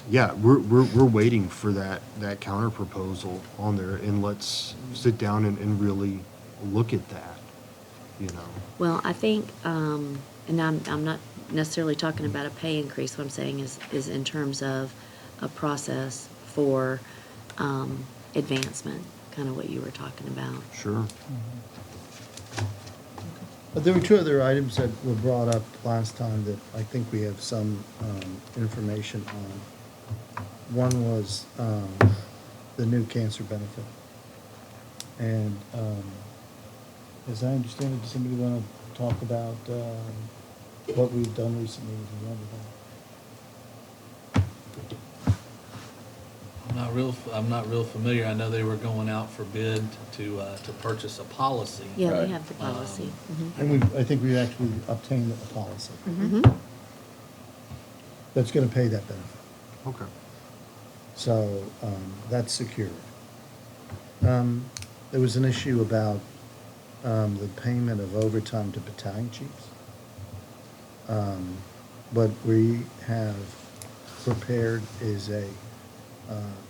we're waiting for that counter proposal on there, and let's sit down and really look at that. Well, I think, and I'm not necessarily talking about a pay increase. What I'm saying is in terms of a process for advancement, kind of what you were talking about. Sure. But there were two other items that were brought up last time that I think we have some information on. One was the new cancer benefit. And as I understand it, does somebody want to talk about what we've done recently with that? I'm not real familiar. I know they were going out for bid to purchase a policy. Yeah, Right. we have the policy. And I think we actually obtained a policy that's going to pay that benefit. Okay. So that's secured. There was an issue about the payment of overtime to battalion chiefs. What we have prepared is a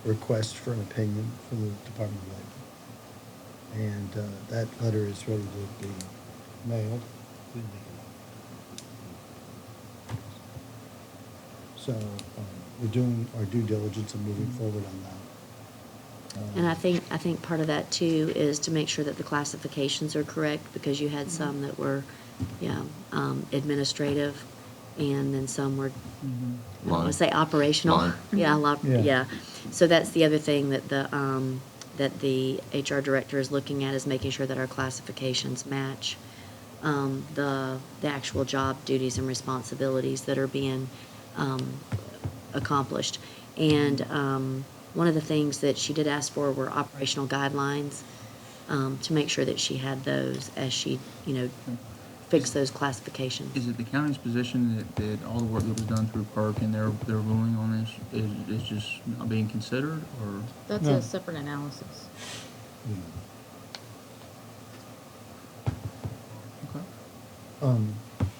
request for an opinion from the Department of Labor. And that letter is ready to be mailed. So we're doing our due diligence and moving forward on that. And I think part of that too is to make sure that the classifications are correct, because you had some that were, administrative, and then some were, I want to say operational. Line. Yeah. So that's the other thing that the HR director is looking at, is making sure that our classifications match the actual job duties and responsibilities that are being accomplished. And one of the things that she did ask for were operational guidelines, to make sure that she had those as she, fixed those classifications. Is it the county's position that all the work that was done through PERC and their ruling on this is just not being considered, or? That's No. a separate analysis. Okay.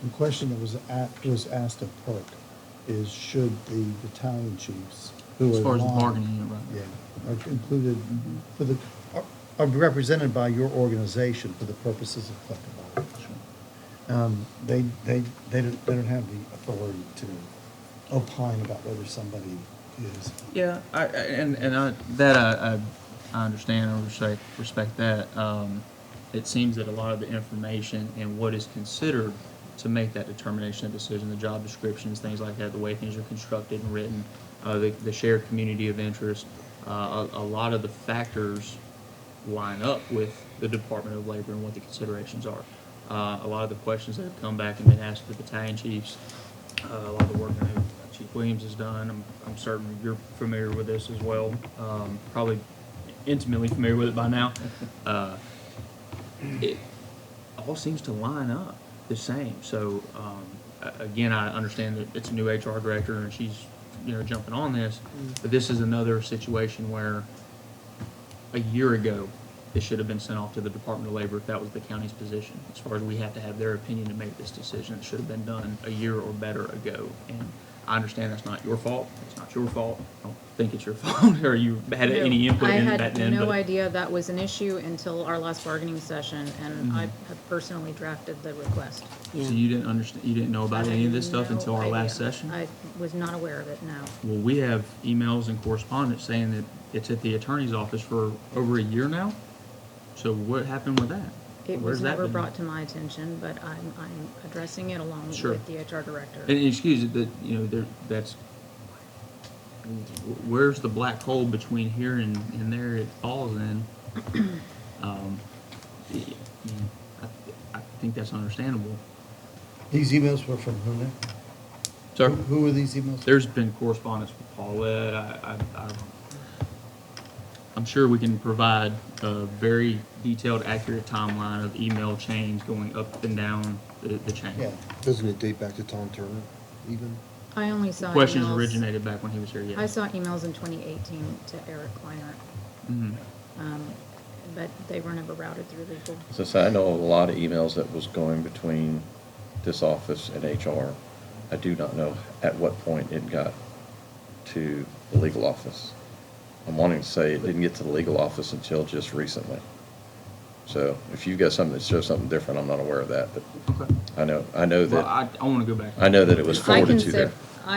The question that was asked of PERC is, should the battalion chiefs who are As far as the non- bargaining unit, right? Yeah, are included for the, are represented by your organization for the purposes of collective bargaining. They don't have the authority to opine about whether somebody is. Yeah, I understand and respect that. It seems that a lot of the information and what is considered to make that determination and decision, the job descriptions, things like that, the way things are constructed and written, the shared community of interest, a lot of the factors line up with the Department of Labor and what the considerations are. A lot of the questions that have come back and been asked the battalion chiefs, a lot of the work that Chief Williams has done, I'm certain you're familiar with this as well, probably intimately familiar with it by now. It all seems to line up the same. So, again, I understand that it's a new HR director and she's, jumping on this, but this is another situation where a year ago, this should have been sent off to the Department of Labor if that was the county's position. As far as we have to have their opinion to make this decision, it should have been done a year or better ago. And I understand that's not your fault. It's not your fault. I don't think it's your fault, or you had any input in that then. I had no but- idea that was an issue until our last bargaining session, and I have personally drafted the request. So you didn't understand, you didn't know about I any of had this stuff no until our last idea. session? I was not aware of it, no. Well, we have emails and correspondence saying that it's at the attorney's office for over a year now. So what happened with that? It Where's was that never been? brought to my attention, but I'm addressing it along Sure. with the HR director. And excuse it, that, that's, where's the black hole between here and there it falls in? I think that's understandable. These emails were from whom now? Sir? Who were these emails? There's been correspondence with Paulette. I'm sure we can provide a very detailed, accurate timeline of email chains going up and down the chain. Yeah. Doesn't it date back to Tom Turner even? I only saw Questions emails- originated back when he was here, yes. I saw emails in 2018 to Eric Kleiner, Mhm. but they were never routed through legal. So I know a lot of emails that was going between this office and HR. I do not know at what point it got to the legal office. I'm wanting to say it didn't get to the legal office until just recently. So if you've got something that shows something different, I'm not aware of that, but Okay. I know Well, that, I want to go back. I know that it was I forwarded can to say, there.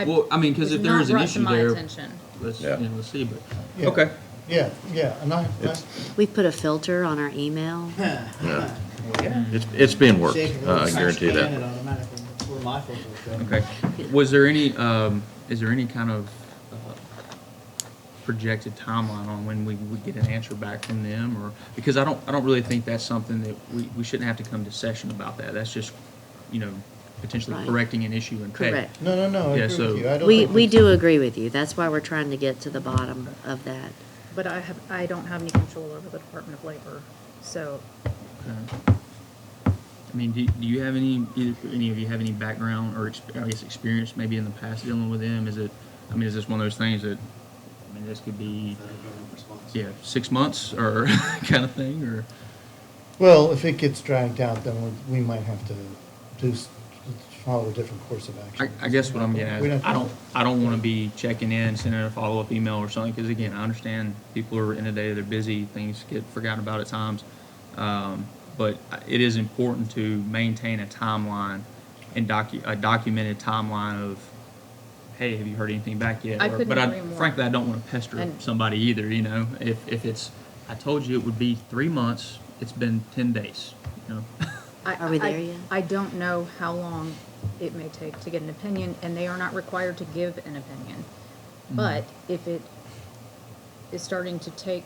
Well, I mean, 'cause was if there not is an brought to issue my there- attention. Let's, Yeah. let's see, but, Yeah. okay. Yeah, and I It's- We put a filter on our email. Yeah. It's being worked, Shake it, I guarantee you scan it that. automatically. That's where my filter goes. Okay. Was there any, is there any kind of projected timeline on when we would get an answer back from them? Or, because I don't really think that's something that we shouldn't have to come to session about that. That's just, potentially Right. correcting an issue and pay. Correct. No, I Yeah, agree so- with you. I don't We think it's- do agree with you. That's why we're trying to get to the bottom of that. But I don't have any control over the Department of Labor, so Okay. I mean, do you have any of you have any background or experience maybe in the past dealing with them? Is this one of those things that, this could be, yeah, 6 months or kind of thing, or? Well, if it gets dragged out, then we might have to follow a different course of action. I guess what I'm getting at We is, don't- I don't want to be checking in, sending a follow-up email or something, because again, I understand people are inundated, they're busy, things get forgotten about at times. But it is important to maintain a timeline and a documented timeline of, hey, have you heard anything back yet? I couldn't But agree more. frankly, I don't want to pester And- somebody either, if it's, I told you it would be 3 months, it's been 10 days, Are we there yet? I don't know how long it may take to get an opinion, and they are not required to give an opinion. But if it is starting to take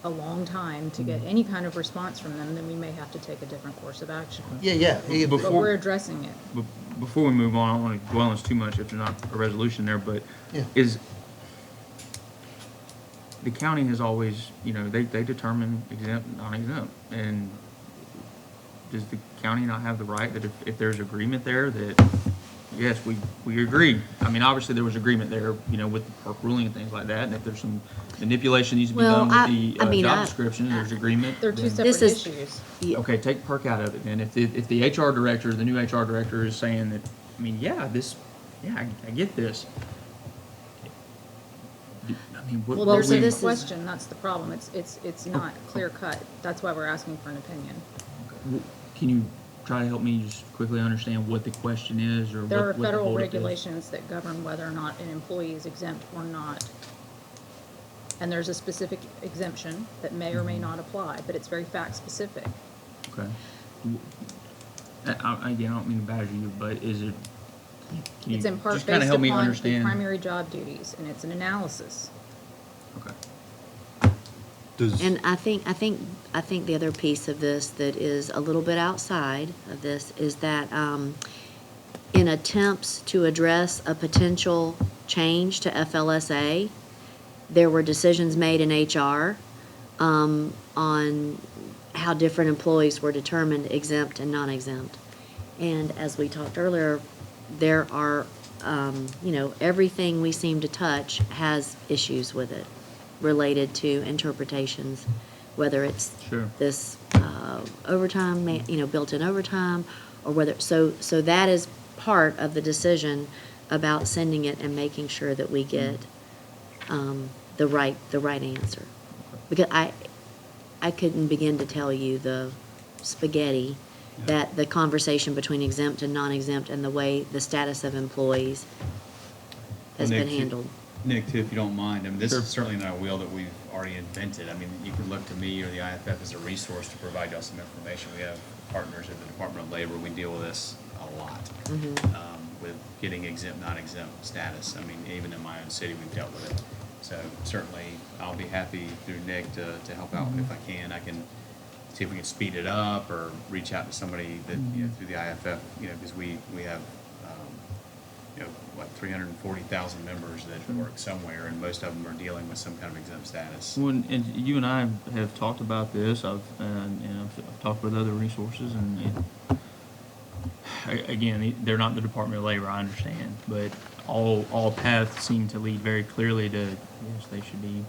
a long time to get any kind of response from them, then we may have to take a different course of action. Yeah. But we're addressing it. Before we move on, I don't want to dwell on this too much if there's not a resolution there, but Yeah. is, the county has always, they determine exempt, non-exempt, and does the county not have the right that if there's agreement there that, yes, we agree? I mean, obviously there was agreement there, with the PERC ruling and things like that, and if there's some manipulation needs to be Well, done with I the mean, job description, there's agreement. They're two then- separate This is- issues. Okay, take PERC out of it, and if the HR director, the new HR director is saying that, I get this. I mean, Well, Well, there's so a this is- question, that's the problem. It's not clear cut. That's why we're asking for an opinion. Can you try to help me just quickly understand what the question is, or There are what the federal holdup is? regulations that govern whether or not an employee is exempt or not. And there's a specific exemption that may or may not apply, but it's very fact-specific. Okay. Again, I don't mean to badger you, but is it? can you It's in part just kinda based help me upon the understand? primary job duties, and it's an analysis. Okay. Does, And I think the other piece of this that is a little bit outside of this is that, in attempts to address a potential change to FLSA, there were decisions made in HR, on how different employees were determined exempt and non-exempt. And as we talked earlier, there are, everything we seem to touch has issues with it related to interpretations, whether it's Sure. this overtime, built-in overtime, or whether, so that is part of the decision about sending it and making sure that we get the right answer. Because I couldn't begin to tell you the spaghetti that the conversation between exempt and non-exempt and the way the status of employees has Well, been Nick, handled. Nick, too, if you don't mind, I mean, this Sure. is certainly not a wheel that we've already invented. I mean, you can look to me or the IFF as a resource to provide y'all some information. We have partners at the Department of Labor. We deal with this a lot, with getting exempt, non-exempt status. I mean, even in my own city, we've dealt with it. So certainly, I'll be happy through Nick to help out if I can. I can see if we can speed it up or reach out to somebody that, through the IFF, because we have, 340,000 members that work somewhere, and most of them are dealing with some kind of exempt status. Well, and you and I have talked about this. I've talked with other resources, and again, they're not the Department of Labor. I understand, but all paths seem to lead very clearly to yes, they should be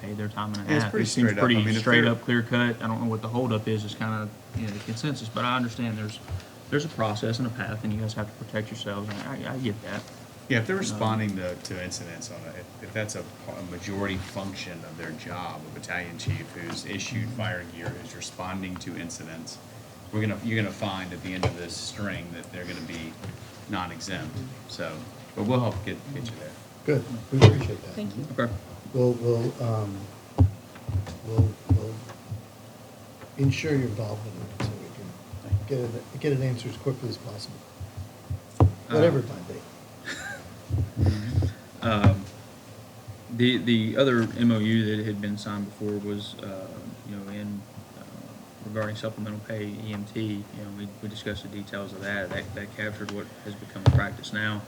paid their time and a Yeah, it's half. pretty It seems straight up. pretty I mean, if straight they're- up, clear cut. I don't know what the holdup is. It's kind of the consensus, but I understand there's a process and a path, and you guys have to protect yourselves. And I get that. Yeah, if they're responding to incidents on if that's a majority function of their job, a battalion chief who's issued fire gear, who's responding to incidents, you're gonna find at the end of this string that they're gonna be non-exempt. So, but we'll help get you there. Good, we appreciate that. Thank you. Okay. We'll ensure your involvement in it so we can get an answer as quickly as possible. Whatever it might be. The other MOU that had been signed before was, regarding supplemental pay EMT, we discussed the details of that. That captured what has become a practice now.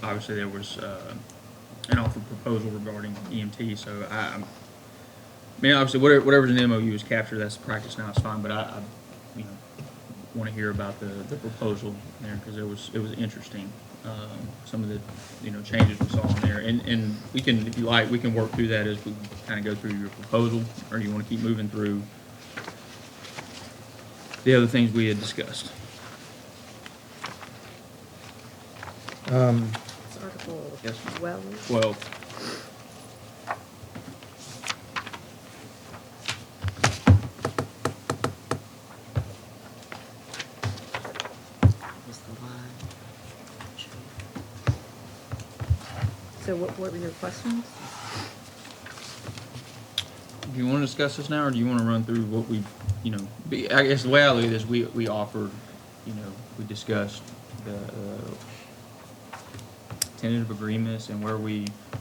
Obviously, there was an offer proposal regarding EMT, so I mean, obviously, whatever's in the MOU is captured. That's the practice now. It's fine, but I want to hear about the proposal there because it was interesting. Some of the changes we saw in there, and we can, if you like, we can work through that as we kind of go through your proposal, or you want to keep moving through the other things we had discussed. It's Article Yes. 12. 12. Was the line. So what were your questions? Do you want to discuss this now, or do you want to run through what we, I guess the way I look at this, we offered, we discussed the tentative agreements and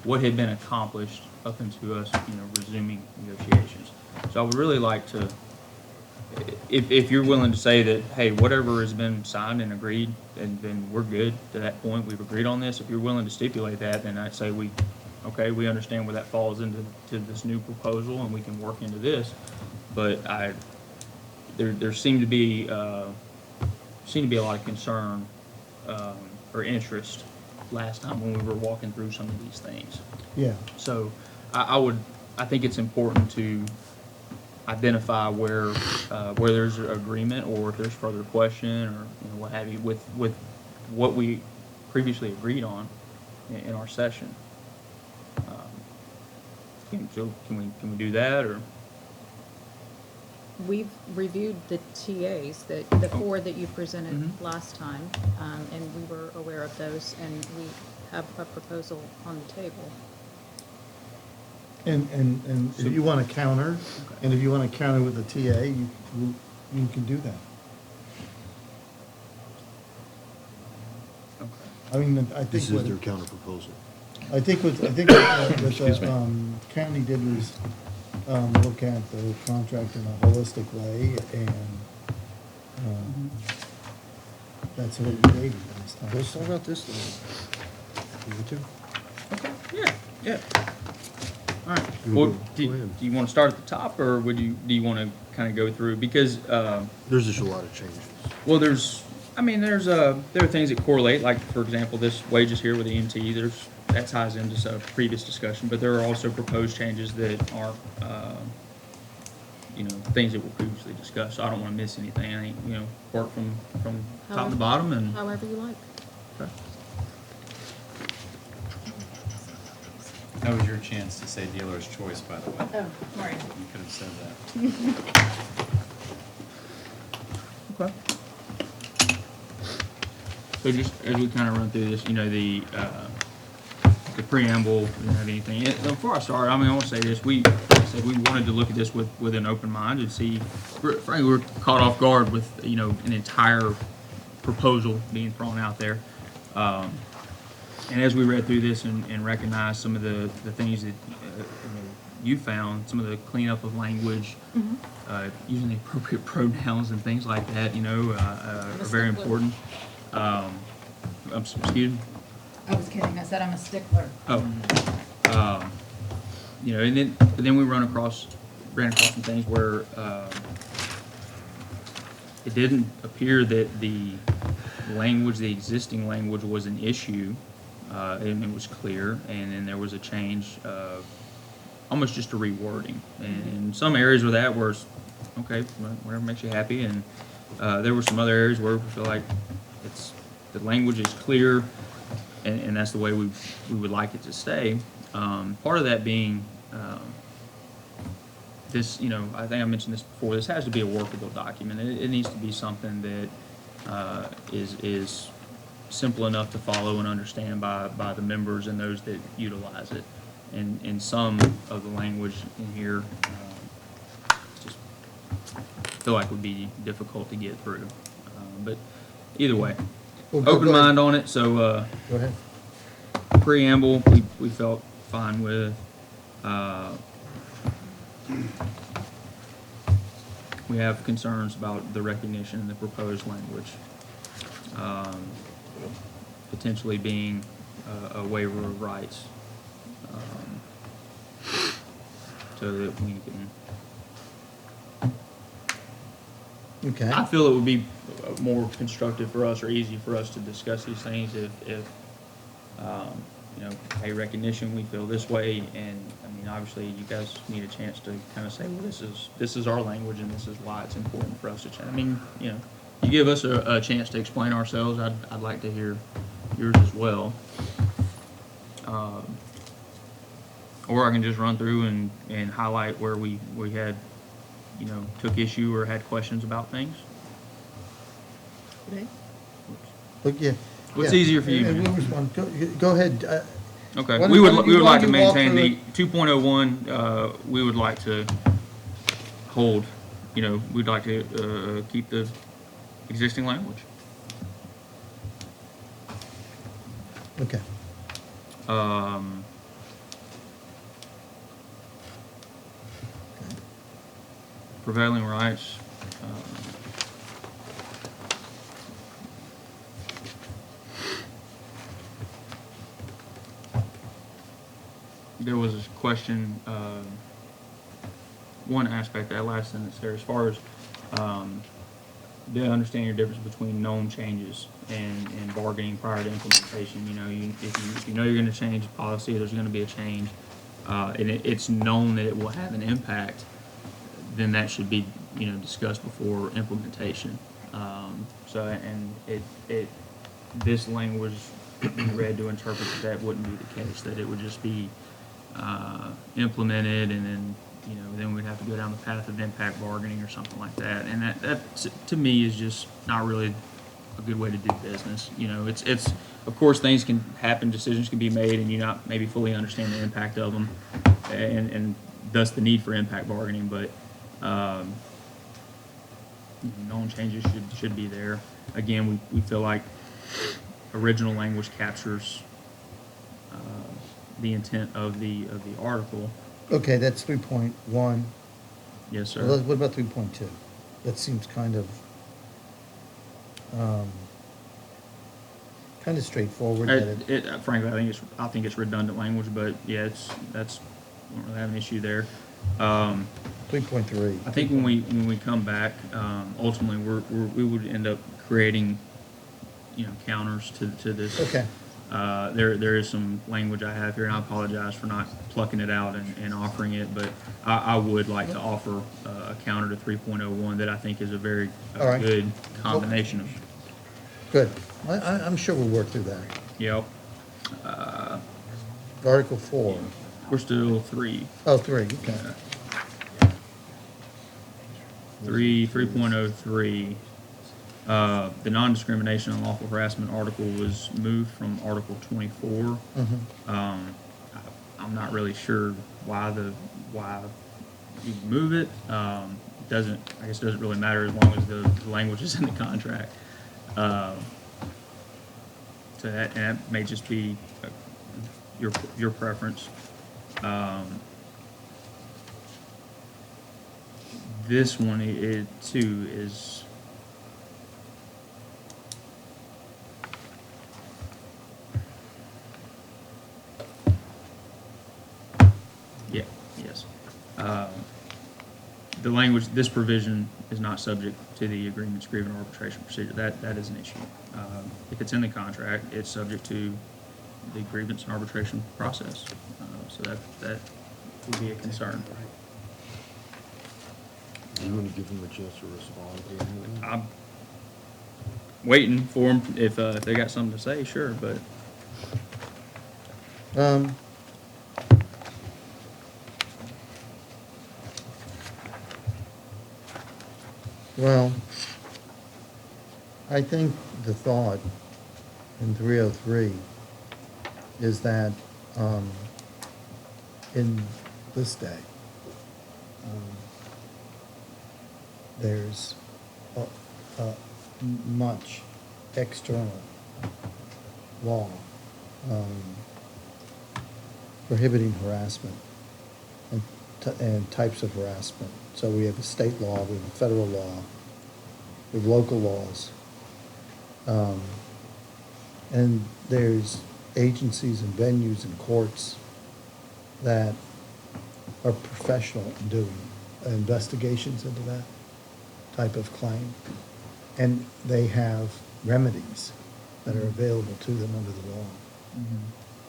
what had been accomplished up into us, resuming negotiations. So I would really like to, if you're willing to say that, hey, whatever has been signed and agreed, then we're good to that point, we've agreed on this. If you're willing to stipulate that, then I'd say we understand where that falls into this new proposal, and we can work into this. But there seemed to be a lot of concern or interest last time when we were walking through some of these things. Yeah, So I think it's important to identify where there's agreement, or if there's further question, or what have you, with what we previously agreed on in our session. So can we do that, or? We've reviewed the TAs, the four that you presented Mhm. last time, and we were aware of those, and we have a proposal on the table. And if you want to counter, and if you want to counter with the TA, you can do that. I mean, I think This is what, their counter proposal. I think what Excuse me. the county did was look at the contract in a holistic way, and that's what we gave you this time. Let's talk about this then. You too. Okay, yeah, yeah. All right. You Well, go- do go ahead. do you want to start at the top, or do you want to kind of go through? Because, There's just a lot of changes. well, there are things that correlate, like, for example, this wages here with EMT, that ties into some previous discussion, but there are also proposed changes that aren't, things that were previously discussed, so I don't want to miss anything. I think, work from top to bottom and. However you like. Okay. That was your chance to say dealer's choice, by the way. Oh, right. You could have said that. Okay. So just as we kind of run through this, the preamble, we didn't have anything. Before I start, I want to say this, like I said, we wanted to look at this with an open mind and see, frankly, we're caught off guard with, an entire proposal being thrown out there. And as we read through this and recognized some of the things that you found, some of the cleanup of language, using the appropriate pronouns and things like that, are very important. Excuse me? I was kidding, I said I'm a stickler. Oh. And then we ran across some things where it didn't appear that the existing language was an issue, and it was clear, and then there was a change, almost just a rewording. And some areas where that was, okay, whatever makes you happy, and there were some other areas where we feel like the language is clear, and that's the way we would like it to stay. Part of that being this, I think I mentioned this before, this has to be a workable document. It needs to be something that is simple enough to follow and understand by the members and those that utilize it. And some of the language in here just feel like would be difficult to get through. But either way, Well, go open ahead. mind on it. So Go ahead. preamble, we felt fine with. We have concerns about the recognition in the proposed language. Potentially being a waiver of rights. So that we can, Okay. I feel it would be more constructive for us or easy for us to discuss these things if pay recognition, we feel this way, and obviously you guys need a chance to kind of say, well, this is our language and this is why it's important for us to change. You give us a chance to explain ourselves, I'd like to hear yours as well. Or I can just run through and highlight where we had, took issue or had questions about things. But yeah. What's yeah. easier for you, And man? we'll respond. Go ahead. Okay, Why we don't would you- like why to don't you walk maintain through the 2.01, we would like to hold, we'd like to keep the existing language. Okay. Prevailing rights. There was a question, one aspect, that last sentence there, as far as, do I understand your difference between known changes and bargaining prior to implementation? If you know you're gonna change the policy, there's gonna be a change, and it's known that it will have an impact, then that should be, discussed before implementation. This language read to interpret that wouldn't be the case, that it would just be, implemented, and then, you know, then we'd have to go down the path of impact bargaining or something like that. And that to me is just not really a good way to do business. You know, it's, of course, things can happen, decisions can be made, and you not maybe fully understand the impact of them, and thus the need for impact bargaining, but, known changes should be there. Again, we feel like original language captures the intent of the article. Okay, that's 3.1. Yes, sir. Well, what about 3.2? That seems kind of straightforward. That Frankly, I think it's redundant language, but yeah, we don't really have an issue there. 3.3. I think when we come back, ultimately, we would end up creating, you know, counters to this. Okay. There is some language I have here, and I apologize for not plucking it out and offering it, but I would like to offer a counter to 3.01 that I think is a very All right. good combination of. Good. I'm sure we'll work through that. Yep. Article 4. We're still 3. Oh, 3, okay. 3.03. The non-discrimination and lawful harassment article was moved from Article 24. I'm not really sure why you move it. I guess it doesn't really matter as long as the language is in the contract. So that may just be your preference. This one, it too is. Yeah, yes. The language, this provision is not subject to the agreement's grievance arbitration procedure. That is an issue. If it's in the contract, it's subject to the grievance and arbitration process. So that would be a concern. You want to give them a chance to respond to anything? I'm waiting for them if they got something to say, sure, but Well, I think the thought in 303 is that in this day, there's much external law prohibiting harassment and types of harassment. So we have a state law, we have a federal law, we have local laws. And there's agencies and venues and courts that are professional in doing investigations into that type of claim. And they have remedies that are available to them under the law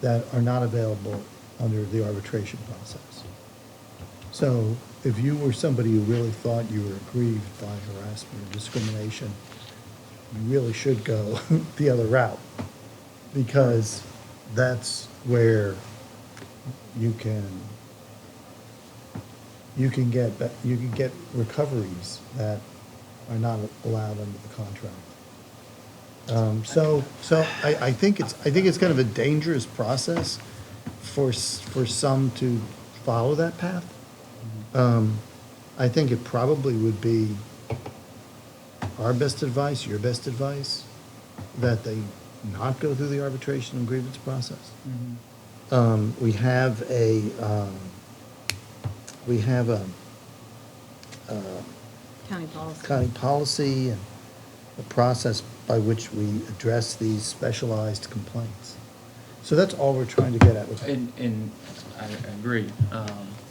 that are not available under the arbitration process. So if you were somebody who really thought you were aggrieved by harassment or discrimination, you really should go the other route, because that's where you can get recoveries that are not allowed under the contract. So I think it's kind of a dangerous process for some to follow that path. I think it probably would be our best advice, your best advice, that they not go through the arbitration and grievance process. We have a County policy. county policy and a process by which we address these specialized complaints. So that's all we're trying to get at with it. and I agree.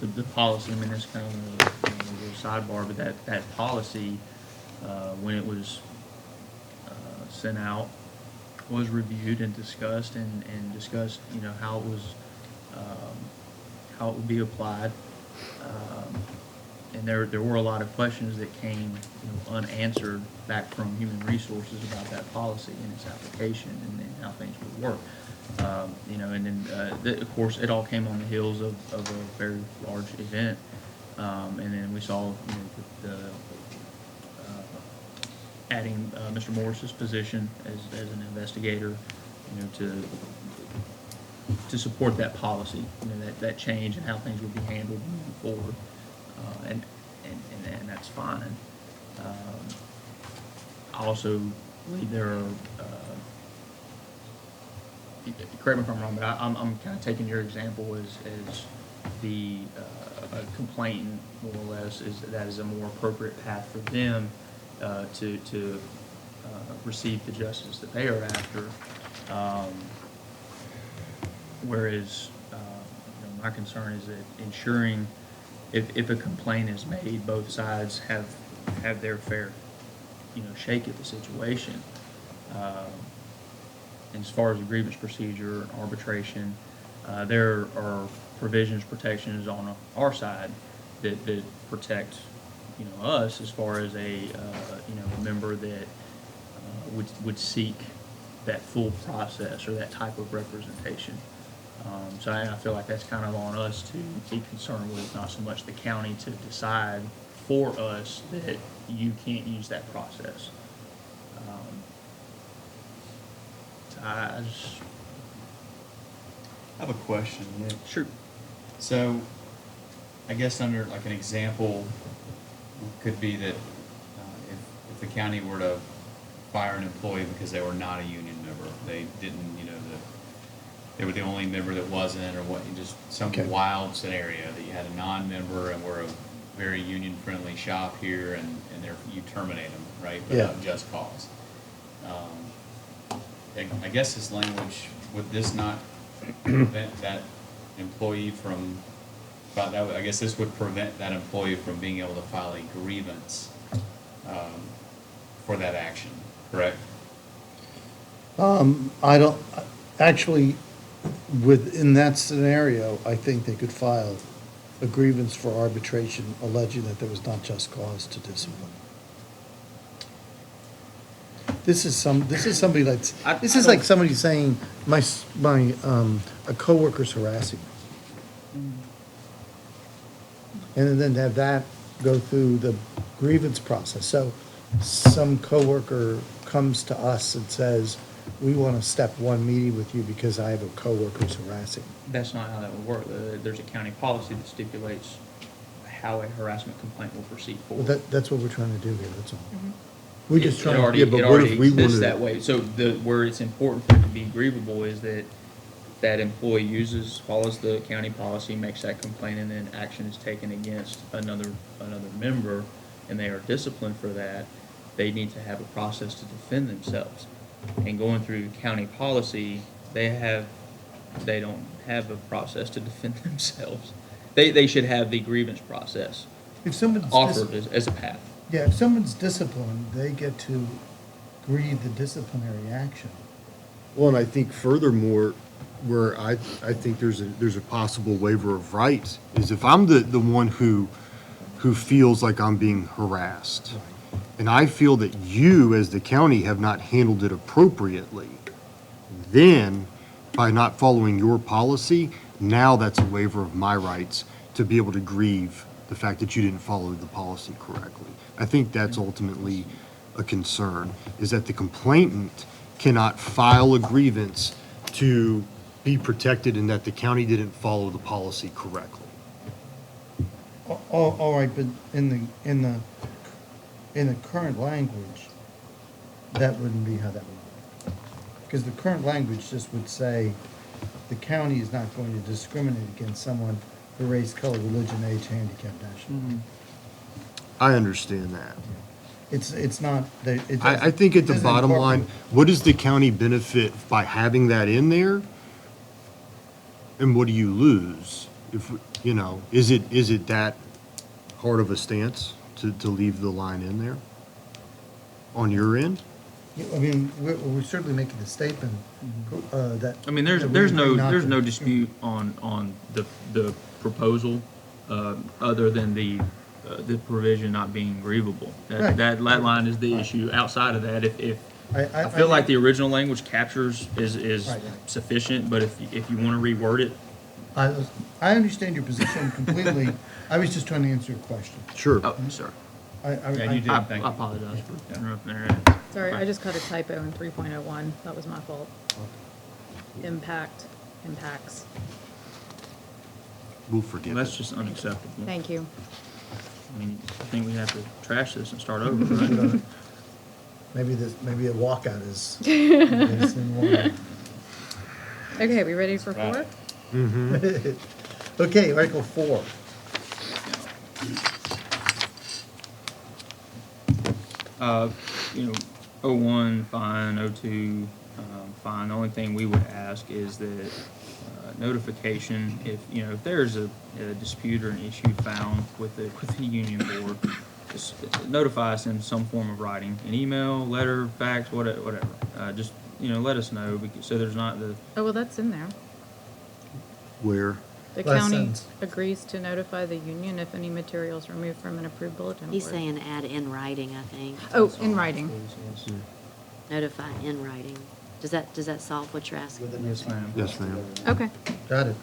The policy, I mean, there's kind of a little sidebar, but that policy, when it was sent out, was reviewed and discussed and discussed, you know, how it would be applied. And there were a lot of questions that came, unanswered back from Human Resources about that policy and its application and how things would work. And then, of course, it all came on the heels of a very large event. And then we saw, adding Mr. Morris's position as an investigator, to support that policy, that change and how things would be handled moving forward. And that's fine. I also believe there are, correct me if I'm wrong, but I'm kind of taking your example as the complainant, more or less, that is a more appropriate path for them to receive the justice that they are after. Whereas, my concern is that ensuring if a complaint is made, both sides have their fair, shake at the situation. As far as the grievance procedure, arbitration, there are provisions, protections on our side that protect, us as far as a member that would seek that full process or that type of representation. So I feel like that's kind of on us to be concerned with, not so much the county to decide for us that you can't use that process. I I have a question, Nick. sure. So, I guess under like an example could be that if the county were to fire an employee because they were not a union member, they didn't, they were the only member that wasn't, or what, just some Okay. wild scenario that you had a non-member and we're a very union-friendly shop here, and you terminate them, right? Without Yeah. just cause. I guess this language, would this not prevent that employee from, I guess this would prevent that employee from being able to file a grievance for that action, correct? I don't, actually, within that scenario, I think they could file a grievance for arbitration alleging that there was not just cause to discipline. This is somebody that's, this is like somebody saying, a coworker's harassing me. And then have that go through the grievance process. So some coworker comes to us and says, we want a step one meeting with you because I have a coworker who's harassing me. That's not how that would work. There's a county policy that stipulates how a harassment complaint will proceed Well, forward. that's what we're trying to do here, that's all. We're just It trying already, to, Yeah, but it what already if we exists wanted- that way. So where it's important for it to be grievable is that that employee follows the county policy, makes that complaint, and then action is taken against another member, and they are disciplined for that. They need to have a process to defend themselves. And going through county policy, they don't have a process to defend themselves. They should have the grievance process if someone's, offered as a path. yeah, if someone's disciplined, they get to grieve the disciplinary action. Well, and I think furthermore, where I think there's a possible waiver of rights is if I'm the one who feels like I'm being harassed, and I feel that you as the county have not handled it appropriately, then by not following your policy, now that's a waiver of my rights to be able to grieve the fact that you didn't follow the policy correctly. I think that's ultimately a concern, is that the complainant cannot file a grievance to be protected and that the county didn't follow the policy correctly. All right, but in the current language, that wouldn't be how that would work. Because the current language just would say, the county is not going to discriminate against someone for race, color, religion, age, handicap, national. I understand that. It's not, it I think at the doesn't bottom line, incorporate- what does the county benefit by having that in there? And what do you lose? If, is it that hard of a stance to leave the line in there? On your end? Yeah, I mean, we're certainly making a statement that. I mean, there's that we there's agree no not there's to- no dispute on the proposal, other than the the provision not being grievable. Right. That line is the issue. Outside of that, if I feel like the original language captures is Right. sufficient, but if you want to reword it, I understand your position completely. I was just trying to answer your question. Sure. oh, sorry. Yeah, you did. I Thank you. apologize for interrupting there. Sorry, I just caught a typo in 3.01. That was my fault. Impacts. We'll forget That's it. just unacceptable. Thank you. I mean, I think we have to trash this and start over, right? Maybe a walkout is. is in one. Okay, we ready for 4? Okay, Article 4. You know, 01, fine, 02, fine. The only thing we would ask is that notification, if there's a dispute or an issue found with the union board, just notify us in some form of writing, an email, letter, fax, whatever. Just, let us know, so there's not the, Oh, well, that's in there. Where? The Last county sentence. agrees to notify the union if any material is removed from an approved bulletin board. He's saying add in writing, I think. Oh, in writing. Notify in writing. Does that solve what you're asking? yes, ma'am. Yes, ma'am. Okay. Got it.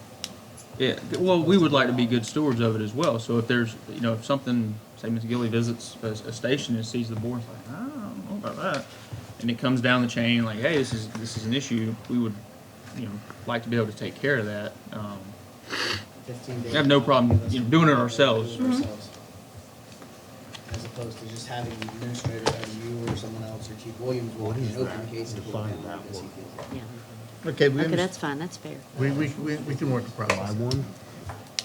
Yeah, well, we would like to be good stewards of it as well, so if there's, if something, say Ms. Gilly visits a station and sees the board, it's like, I don't know about that, and it comes down the chain, like, hey, this is an issue, we would, like to be able to take care of that. 15 days. We have no problem, doing it ourselves. Ourselves. As opposed to just having the administrator, you or someone else, or Chief Williams walk in and open the case and pull it down because he feels it. Yeah. Okay, Okay, that's fine, that's fair. we can work the process. One?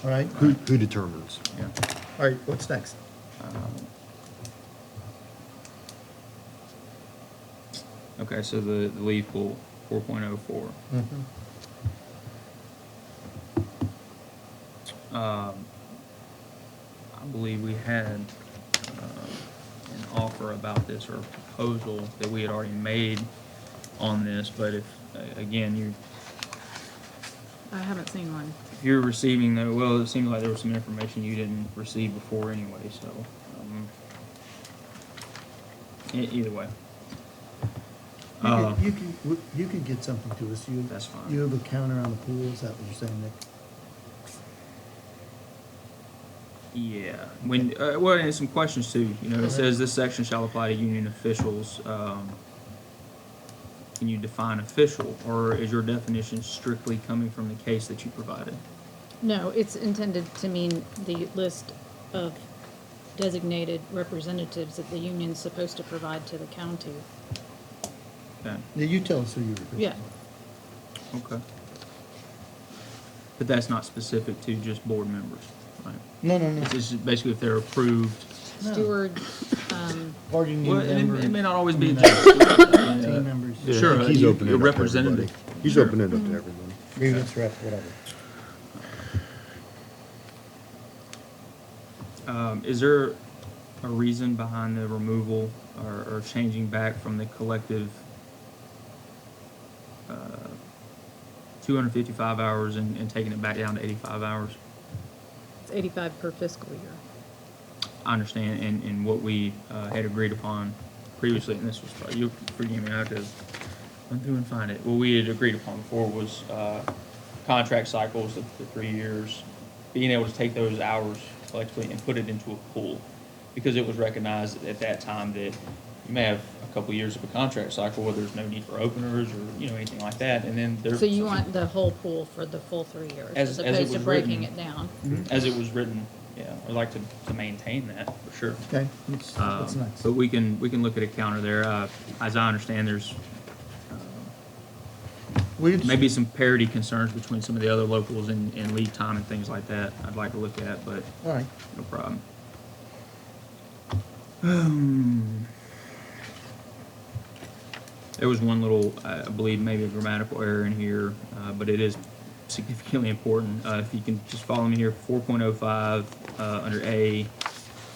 All right? Who determines? Yeah. All right, what's next? Okay, so the leaf pool, 4.04. I believe we had an offer about this or a proposal that we had already made on this, but if, again, I haven't seen one. if you're receiving well, it seems like there was some information you didn't receive before anyway, so, either way. You can get something to us. That's fine. You have a counter on the pool, is that what you're saying, Nick? Yeah, well, and some questions too, it says this section shall apply to union officials. Can you define official, or is your definition strictly coming from the case that you provided? No, it's intended to mean the list of designated representatives that the union's supposed to provide to the county. Okay, Yeah, you tell us who you're representing. Yeah. okay. But that's not specific to just board members, right? No. This is basically if they're approved. No. Steward, Bargaining Well, members. it may not always be team just. members. Yeah, I Sure, think he's you- opening your it up to representative. everybody. He's Sure. opening it up to everyone. Grievance rep, whatever. Is there a reason behind the removal or changing back from the collective 255 hours and taking it back down to 85 hours? it's 85 per fiscal year. I understand, and what we had agreed upon previously, and this was, you forgive me, I have to run through and find it. What we had agreed upon before was contract cycles, the 3 years, being able to take those hours collectively and put it into a pool. Because it was recognized at that time that you may have a couple years of a contract cycle where there's no need for openers or, anything like that, and then there's. So you want the whole pool for the full 3 years, As as it opposed to was breaking written. it down? As it was written, yeah, I'd like to maintain that, for sure. Okay, what's next? But we can look at a counter there. As I understand, there's maybe some parity concerns between some of the other locals and lead time and things like that I'd like to look at, but All right. no problem. There was one little, I believe, maybe a grammatical error in here, but it is significantly important. If you can just follow me here, 4.05, under A,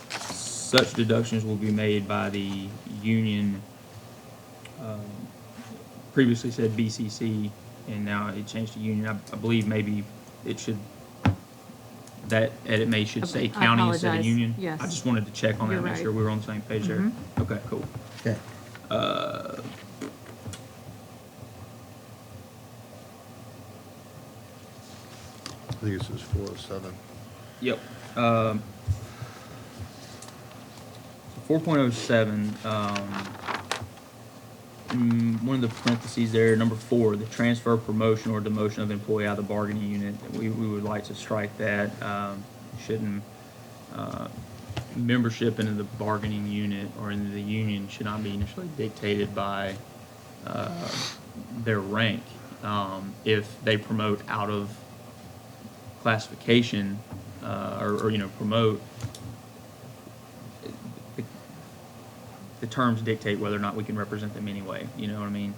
such deductions will be made by the union, previously said BCC, and now it changed to union. I believe maybe it should that edit may should say Okay, I county instead of apologize. union. Yes. I just wanted to check on that, You're make right. sure we were on the same page there. Mhm. Okay, cool. Okay. I think this is 407. Yep. 4.07, one of the parentheses there, number 4, the transfer, promotion, or demotion of employee out of the bargaining unit. We would like to strike that. Shouldn't, membership into the bargaining unit or into the union should not be initially dictated by their rank. If they promote out of classification, or promote, the terms dictate whether or not we can represent them anyway, you know what I mean?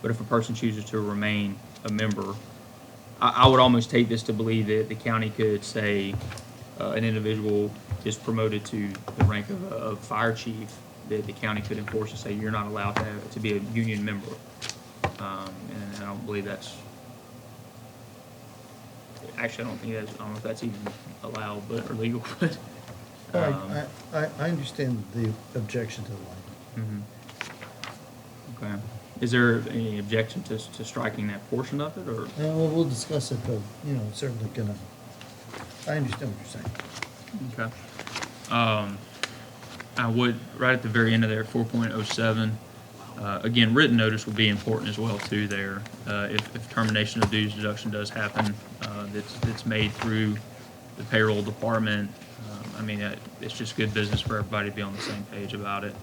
But if a person chooses to remain a member, I would almost take this to believe that the county could say, an individual is promoted to the rank of fire chief, that the county could enforce and say, you're not allowed to be a union member. And I don't believe that's, actually, I don't know if that's even allowed, or legal, but. All right, I understand the objection to the language. Okay. Is there any objection to striking that portion of it, or? Well, we'll discuss it, but, certainly gonna, I understand what you're saying. Okay. I would, right at the very end of there, 4.07, again, written notice would be important as well, too, there. If termination of dues deduction does happen, that's made through the payroll department, it's just good business for everybody to be on the same page about it.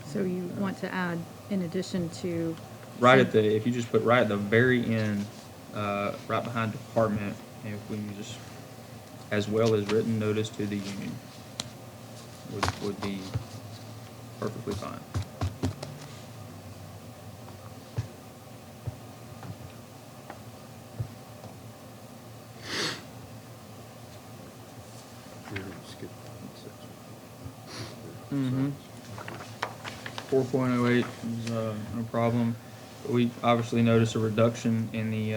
So you want to add, in addition to. If you just put right at the very end, right behind department, if we can just, as well as written notice to the union, would be perfectly fine. Mm-hmm. 4.08 is no problem. We obviously notice a reduction in the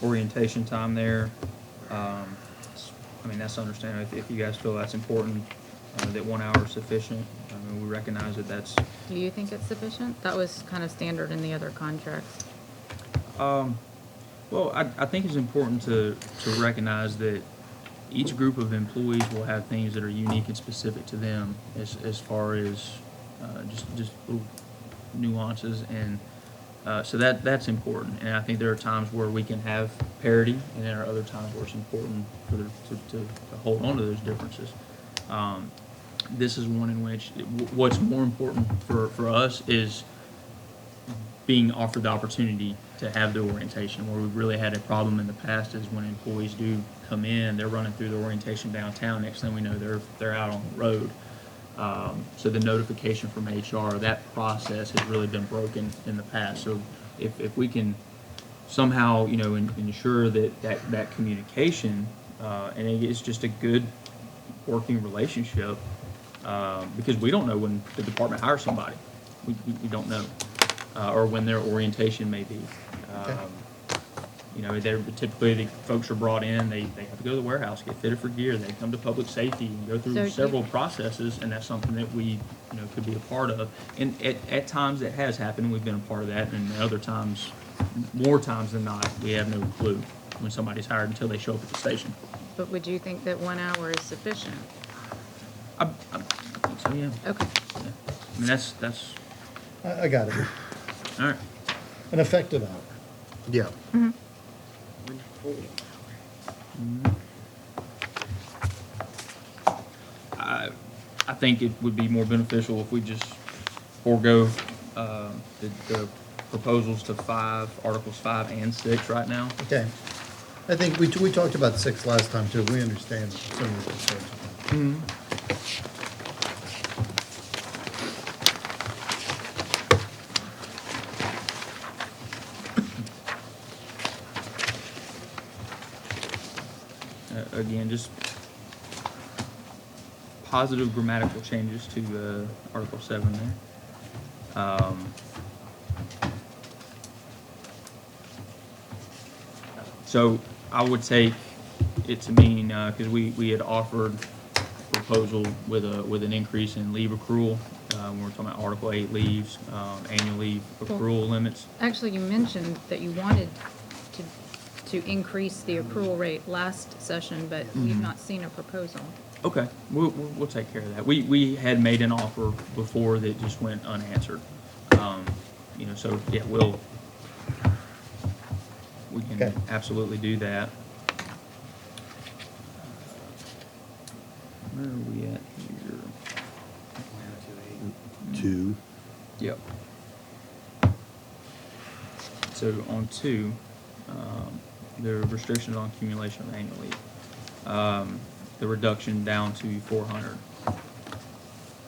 orientation time there. That's understandable. If you guys feel that's important, that 1 hour is sufficient, we recognize that that's. Do you think it's sufficient? That was kind of standard in the other contracts. Well, I think it's important to recognize that each group of employees will have things that are unique and specific to them as far as just little nuances, and so that's important. And I think there are times where we can have parity, and there are other times where it's important to hold on to those differences. This is one in which what's more important for us is being offered the opportunity to have the orientation. Where we've really had a problem in the past is when employees do come in, they're running through the orientation downtown. Next thing we know, they're out on the road. So the notification from HR, that process has really been broken in the past. So if we can somehow, ensure that communication, and it's just a good working relationship, because we don't know when the department hires somebody. We don't know, or when their orientation may be. They're typically, the folks are brought in, they have to go to the warehouse, get fitted for gear, they come to public safety and go through So several processes, and that's something that we, could be a part of. And at times it has happened, we've been a part of that, and other times, more times than not, we have no clue when somebody's hired until they show up at the station. But would you think that 1 hour is sufficient? I think so, yeah. Okay. Yeah. That's, I got it. all right. An effective hour. Yeah. I think it would be more beneficial if we just forego the proposals to Articles 5 and 6 right now. Okay. I think we talked about 6 last time, too. We understand some of the concerns. Again, just positive grammatical changes to Article 7 there. So I would take it to mean, because we had offered a proposal with an increase in leave accrual. When we're talking about Article 8 leaves, annual leave accrual limits. Actually, you mentioned that you wanted to increase the accrual rate last session, but we've not seen a proposal. Okay, we'll take care of that. We had made an offer before that just went unanswered. So, yeah, we can Okay. absolutely do that. Where are we at here? 2. Yep. So on 2, the restrictions on accumulation of annual leave. The reduction down to 400.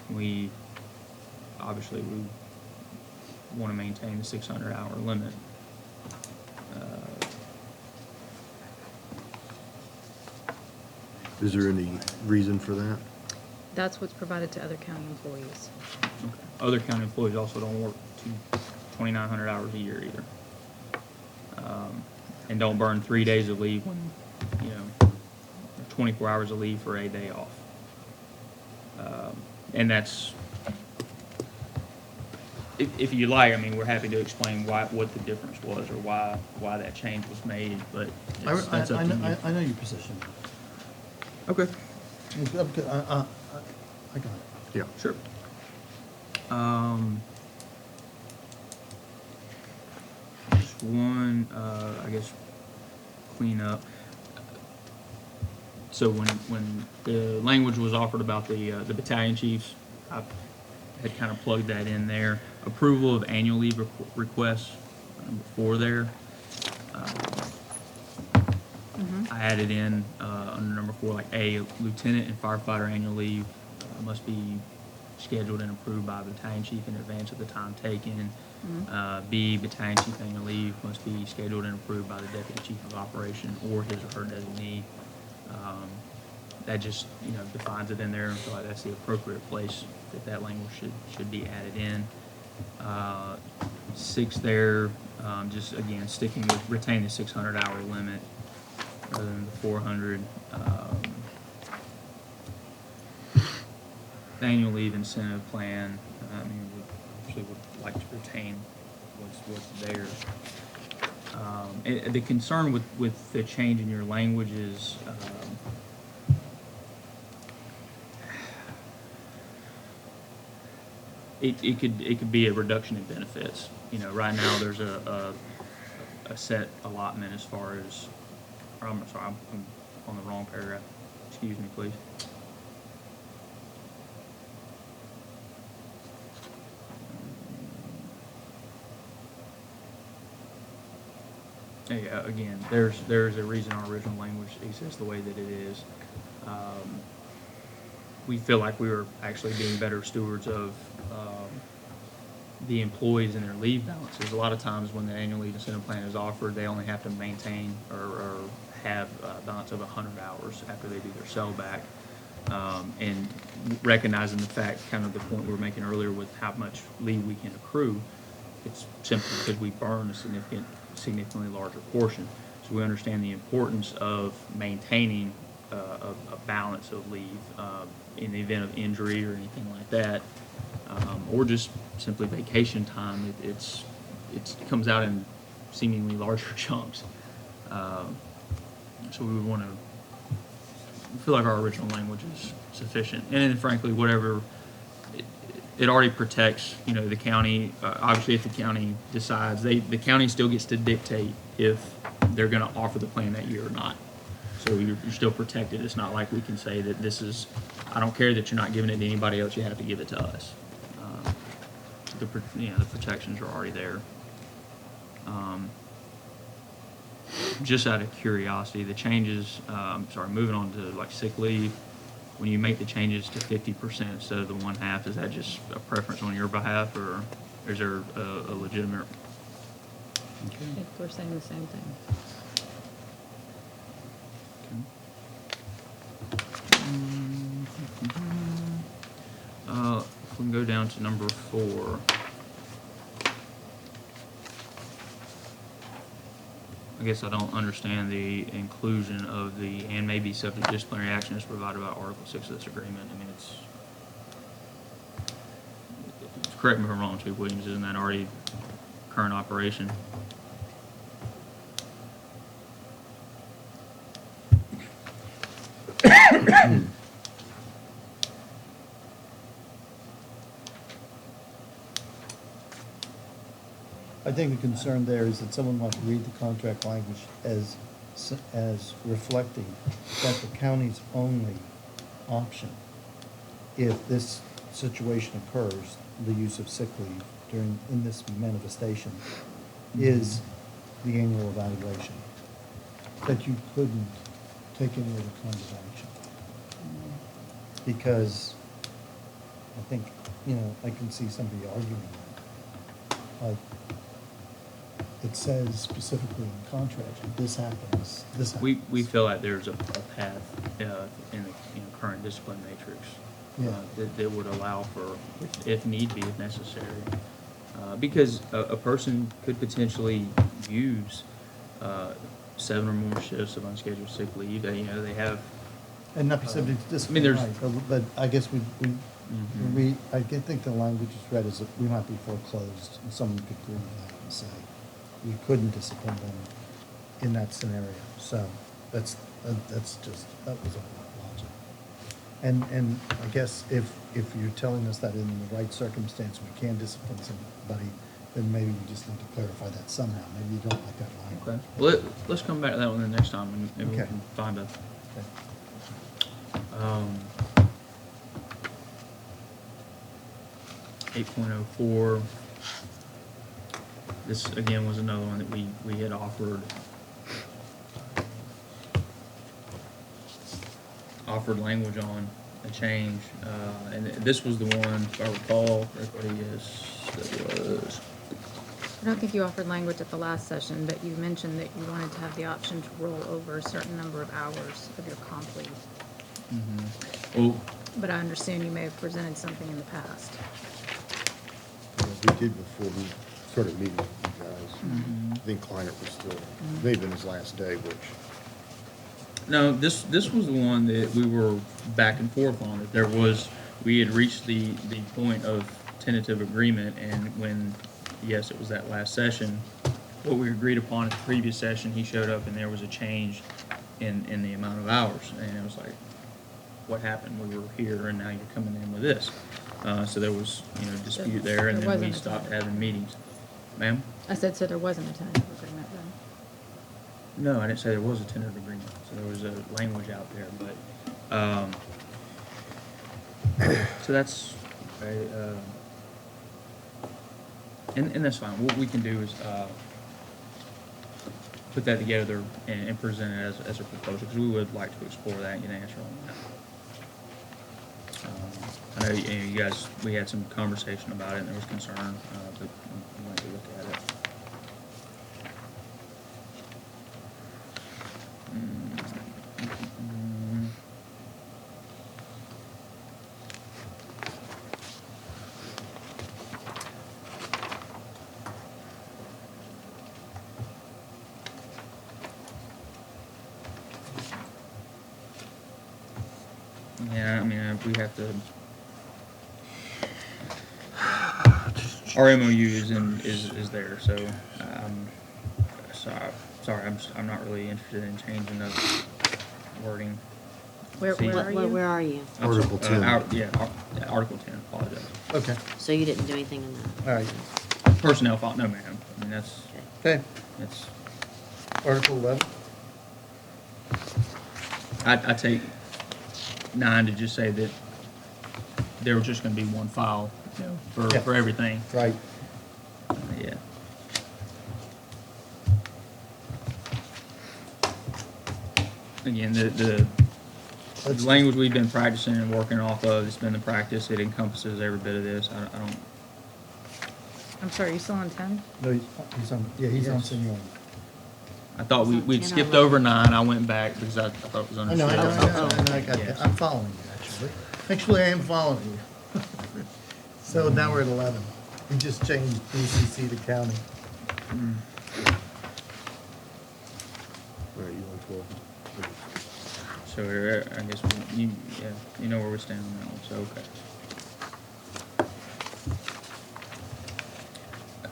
We want to maintain the 600-hour limit. Is there any reason for that? That's what's provided to other county employees. Okay. Other county employees also don't work 2,900 hours a year either. And don't burn 3 days of leave when, 24 hours of leave for a day off. And that's, if you like, we're happy to explain what the difference was or why that change was made, but that's up to you. I know your position. Okay. I got it. Yeah. Sure. Just one, clean up. So when the language was offered about the battalion chiefs, I had kind of plugged that in there. Approval of annual leave requests, number 4 there. I added in under number 4, like A, lieutenant and firefighter annual leave must be scheduled and approved by the battalion chief in advance of the time taken. B, battalion chief annual leave must be scheduled and approved by the deputy chief of operation or his or her designee. That just, defines it in there, and so that's the appropriate place that language should be added in. 6 there, just again, sticking with, retain the 600-hour limit rather than the 400. The annual leave incentive plan, we obviously would like to retain what's there. And the concern with the change in your language is, it could be a reduction in benefits. Right now there's a set allotment as far as, I'm sorry, I'm on the wrong paragraph. Excuse me, please. Yeah, again, there's a reason our original language exists the way that it is. We feel like we were actually being better stewards of the employees and their leave balances. A lot of times when the annual leave incentive plan is offered, they only have to maintain or have a balance of 100 hours after they do their sellback. And recognizing the fact, kind of the point we were making earlier with how much leave we can accrue, it's simply because we burn a significantly larger portion. So we understand the importance of maintaining a balance of leave in the event of injury or anything like that, or just simply vacation time. It comes out in seemingly larger chunks. So we would want to feel like our original language is sufficient, and then frankly, whatever. It already protects, the county. Obviously, if the county decides, the county still gets to dictate if they're going to offer the plan that year or not. So you're still protected. It's not like we can say that this is, I don't care that you're not giving it to anybody else, you have to give it to us. The protections are already there. Just out of curiosity, the changes, moving on to like sick leave, when you make the changes to 50% instead of the 1/2, is that just a preference on your behalf, or is there a legitimate? I think we're saying the same thing. If we can go down to number 4. I guess I don't understand the inclusion of the, and may be subject to disciplinary action as provided by Article 6 of this agreement. I mean, correct me if I'm wrong, Chief Williams, isn't that already current operation? I think the concern there is that someone might read the contract language as reflecting that the county's only option, if this situation occurs, the use of sick leave in this manifestation, is the annual evaluation. That you couldn't take any other kind of action. Because I think, I can see somebody arguing that. It says specifically in the contract, if this happens, this happens. We feel like there's a path in the current discipline matrix Yeah. that would allow for, if need be, if necessary. Because a person could potentially use 7 or more shifts of unscheduled sick leave. They have. And not be subject to I mean, there's- discipline, right, but I guess I think the language is read as if we might be foreclosed, and someone could agree with that and say, we couldn't discipline them in that scenario. So that was a logic. And I guess if you're telling us that in the right circumstance, we can discipline somebody, then maybe we just need to clarify that somehow. Maybe you don't like that language. Okay. Well, let's come back to that one the next time, and maybe we Okay. can find a. Okay. 8.04. This, again, was another one that we had offered language on a change. And this was the one, if I recall correctly, yes, that was. I don't think you offered language at the last session, but you mentioned that you wanted to have the option to roll over a certain number of hours of your comp leave. Well, But I understand you may have presented something in the past. We did before we started meeting with you guys. I think Kleinert was still, may have been his last day, which, no, this was the one that we were back and forth on. That we had reached the point of tentative agreement, and when, yes, it was that last session, what we agreed upon at the previous session, he showed up and there was a change in the amount of hours, and it was like, what happened? We were here and now you're coming in with this. So there was, dispute there, and There then we wasn't a stopped tentative. having meetings. Ma'am? I said, so there wasn't a tentative agreement then? No, I didn't say there was a tentative agreement, so there was a language out there, but, so that's, and that's fine. What we can do is, put that together and present it as a proposal, because we would like to explore that and get an answer on that. I know you guys, we had some conversation about it and there was concern, but we wanted to look at it. Yeah, I mean, we have to. Our MOU is there, so I'm not really interested in changing the wording. Where See- are you? Where are you? I'm sorry, Article 10. Article 10. Apologize. Okay, So you didn't do anything in that? all right. Personnel file. No, ma'am. I mean Okay, that's. Article 11. I take 9 to just say that there was just going to be one file, Yeah. for everything. Right. Yeah. Again, the Let's- language we've been practicing and working off of, it's been the practice, it encompasses every bit of this. I don't, I'm sorry, you still on 10? No, he's on, yeah, he's on Yes. seniority. I thought It's on we'd 10 or skipped 11. over 9, I went back because I thought it was I understood. know, I got Yes. that. I'm following you, actually. Actually, I am following you. So now we're at 11. We just changed BCC to county. well, So I guess you know where we stand on that one, so, okay.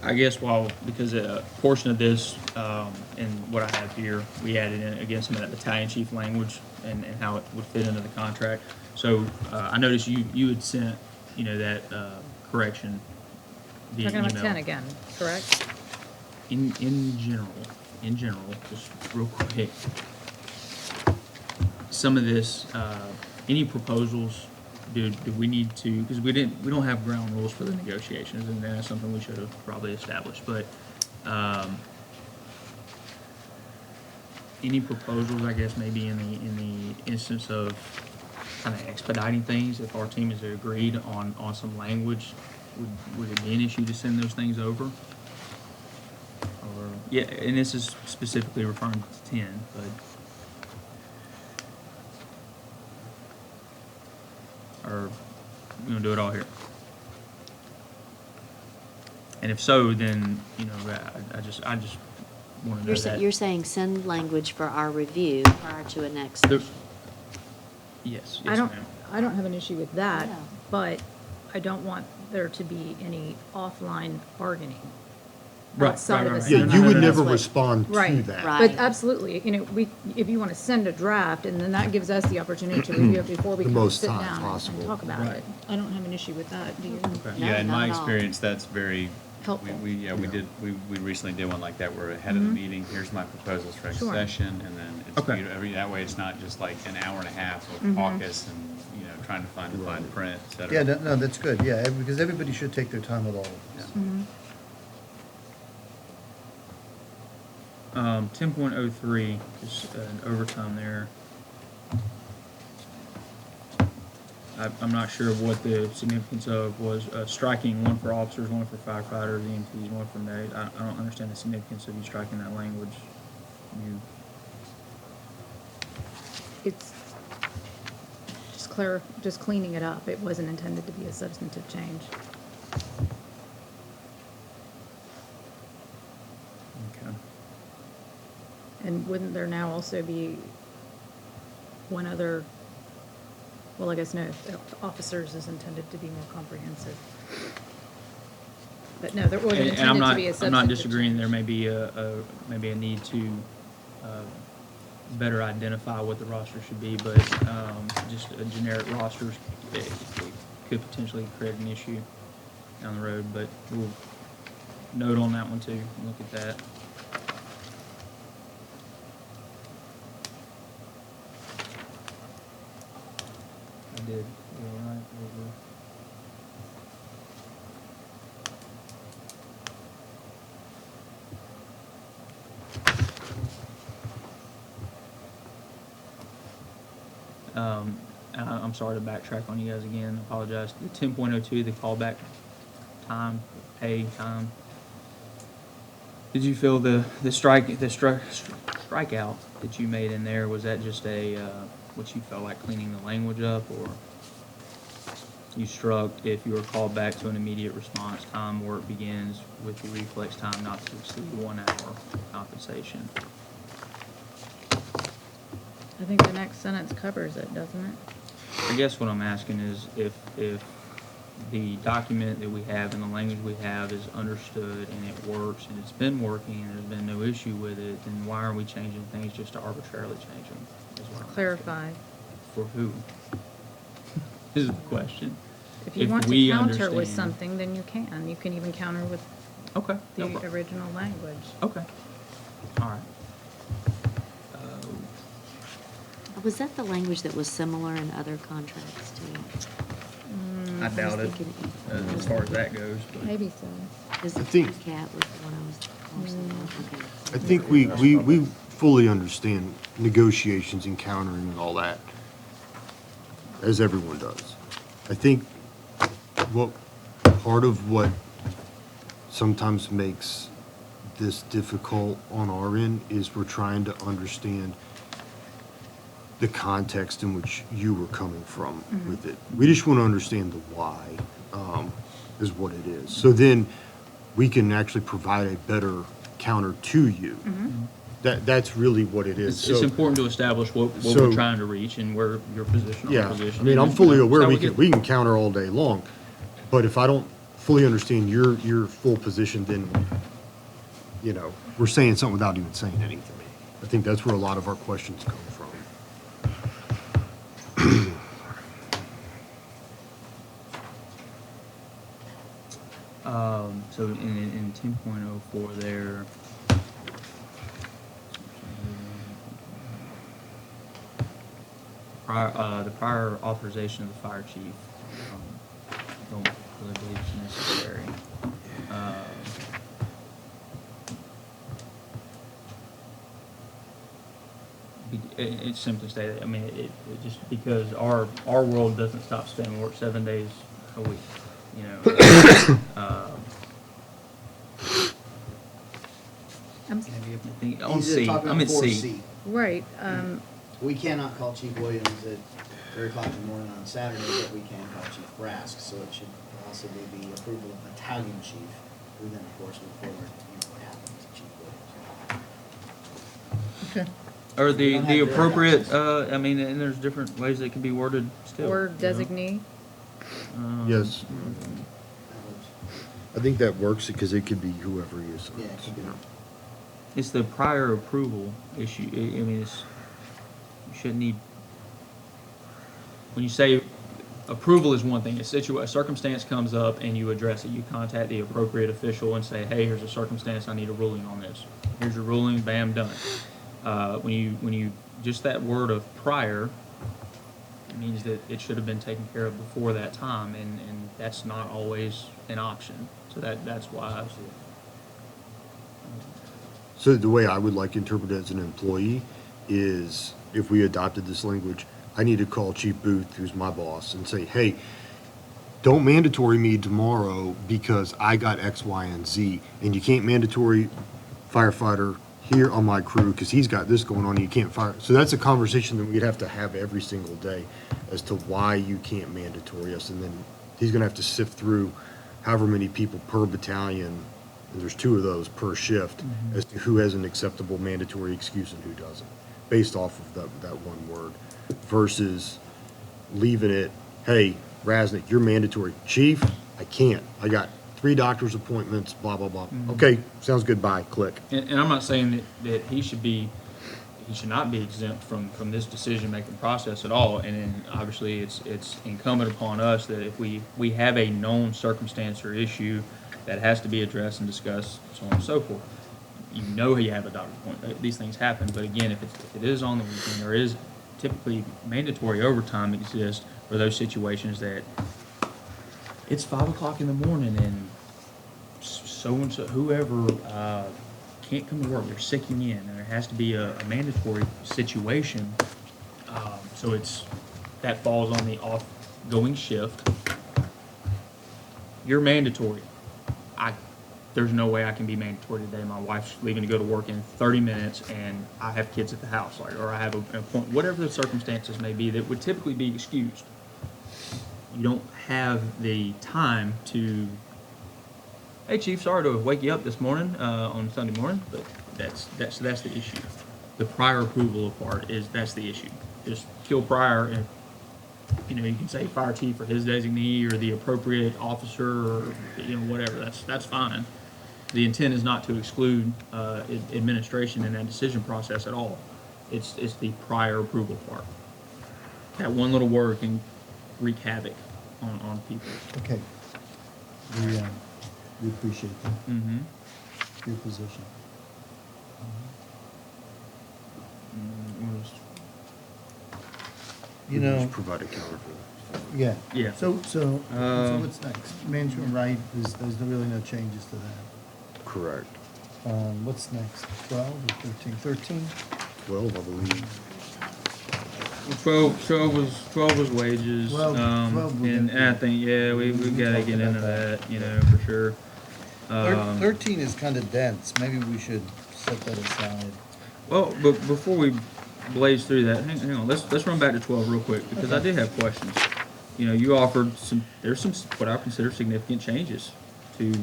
I guess because a portion of this, and what I have here, we added in, again, some of that battalion chief language and how it would fit into the contract. So, I noticed you had sent, that, correction via Talking email. about 10 again, correct? In general, just real quick, some of this, any proposals, do we need to, because we don't have ground rules for the negotiations, and that's something we should have probably established, but, any proposals, I guess, maybe in the instance of kind of expediting things, if our team has agreed on some language, would it be an issue to send those things over? Or, yeah, and this is specifically referring to 10, but. Or you gonna do it all here? And if so, then, I just wanna know that. You're saying send language for our review prior to a next There- session? Yes, I yes, don't, ma'am. I don't have an issue with that, Yeah. but I don't want there to be any offline bargaining. Right, outside of right, the right. yeah, same you would amount of never what- respond to Right. that. Right. But absolutely, if you want to send a draft, and then that gives us the opportunity to review it before we The come most sit time down possible. and talk about Right. it. I don't have an issue with that, do you? Okay. No, Yeah, in not my at all. experience, that's very, Helpful. we recently did one like that, where ahead of the meeting, here's my proposals for next Sure. session, and then it's, Okay. that way it's not just like an hour and a half of caucus and, trying to find the fine print, et cetera. Yeah, no, that's good, yeah, because everybody should take their time with all of this. 10.03, just an overtime there. I'm not sure what the significance of was, striking one for officers, one for firefighters, EMTs, one for medics. I don't understand the significance of you striking that language. It's just cleaning it up. It wasn't intended to be a substantive change. Okay. And wouldn't there now also be one other, well, I guess no, officers is intended to be more comprehensive. But no, there wasn't And I'm intended to not, be a I'm substantive not disagreeing, change. there may be maybe a need to, better identify what the roster should be, but, just a generic rosters, it could potentially create an issue down the road, but we'll note on that one too, look at that. I did, all right, over. I'm sorry to backtrack on you guys again, apologize. The 10.02, the callback time, pay time. Did you feel the strikeout that you made in there, was that just what you felt like cleaning the language up, or you struck if you were called back to an immediate response time work begins with the reflex time not to exceed 1 hour compensation? I think the next sentence covers it, doesn't it? I guess what I'm asking is if the document that we have and the language we have is understood and it works and it's been working and there's been no issue with it, then why are we changing things just to arbitrarily change them? Is what I'm asking. Clarify. For who? This is the question. If you want to we counter with understand- something, then you can. You can even counter with Okay. no the problem. original language. Okay. All right. Was that the language that was similar in other contracts too? I doubt it, as far as that goes, but. Maybe so. Because I think- CAT was the one I was more similar, okay. I think we fully understand negotiations and countering and all that, as everyone does. I think part of what sometimes makes this difficult on our end is we're trying to understand the context in which you were coming from with it. We just want to understand the why, is what it is. So then we can actually provide a better counter to you. That's really what it is. It's So, important to establish what So- we're trying to reach and where your position, yeah, our position. I mean, I'm and fully that's aware how we get- can counter all day long, but if I don't fully understand your full position, then, you know, we're saying something without even saying anything to me. I think that's where a lot of our questions come from. So in 10.04 there. The prior authorization of the fire chief, don't really believe it's necessary. It's simply stated, I mean, it just because our world doesn't stop spinning, we work 7 days a week, you know. I'm, On He's C, talking I'm about at C. 4C. right, We cannot call Chief Williams at 3 o'clock in the morning on Saturday, but we can call Chief Brask, so it should possibly be approval of battalion chief, who then, of course, will forward what happened to Chief Williams. Okay. Or We don't the have direct appropriate, access. I mean, and there's different ways that can be worded still. or you know? designee. Yes, That was- I think that works because it could be whoever he is. Yeah, it could be. It's the prior approval issue. I mean, it's, you shouldn't need, when you say approval is one thing, a circumstance comes up and you address it. You contact the appropriate official and say, hey, here's a circumstance, I need a ruling on this. Here's your ruling, bam, done. When you, just that word of prior means that it should have been taken care of before that time, and that's not always an option. So that's why. So the way I would like to interpret it as an employee is if we adopted this language, I need to call Chief Booth, who's my boss, and say, hey, don't mandatory me tomorrow because I got X, Y, and Z. And you can't mandatory firefighter here on my crew because he's got this going on and you can't fire. So that's a conversation that we'd have to have every single day as to why you can't mandatory us. And then he's gonna have to sift through however many people per battalion, and there's 2 of those per shift, as to who has an acceptable mandatory excuse and who doesn't, based off of that one word, versus leaving it, hey, Raznick, you're mandatory. Chief, I can't. I got 3 doctor's appointments, blah, blah, blah. Okay, sounds good, bye, click. And I'm not saying that he should not be exempt from this decision-making process at all. And then obviously it's incumbent upon us that if we have a known circumstance or issue that has to be addressed and discussed, so on and so forth. You know you have a doctor's appointment. These things happen. But again, if it is on the weekend, there is typically mandatory overtime exists for those situations that it's 5 o'clock in the morning and so-and-so, whoever, can't come to work, they're sicking in, and there has to be a mandatory situation. So that falls on the off-going shift. You're mandatory. There's no way I can be mandatory today. My wife's leaving to go to work in 30 minutes and I have kids at the house, or I have an appointment, whatever the circumstances may be that would typically be excused. You don't have the time to, hey chief, sorry to wake you up this morning, on Sunday morning, but that's the issue. The prior approval part that's the issue. Just kill prior, and you can say fire chief or his designee or the appropriate officer or whatever. That's fine. The intent is not to exclude administration in that decision process at all. It's the prior approval part. That one little word can wreak havoc on people. Okay. We appreciate that, Mm-hmm. your position. You know, Just provide a counter for that. yeah. Yeah. So Uh, what's next? Management right, there's really no changes to that. Correct. What's next? 12 or 13? 13? 12, I believe. 12 was wages. 12 we'll and get I to. think, yeah, we gotta talk get about into that. that, for sure. 13 is kind of dense. Maybe we should set that aside. Well, but before we blaze through that, hang on, let's run back to 12 real quick, because I did have questions. You offered there's some, what I consider significant changes to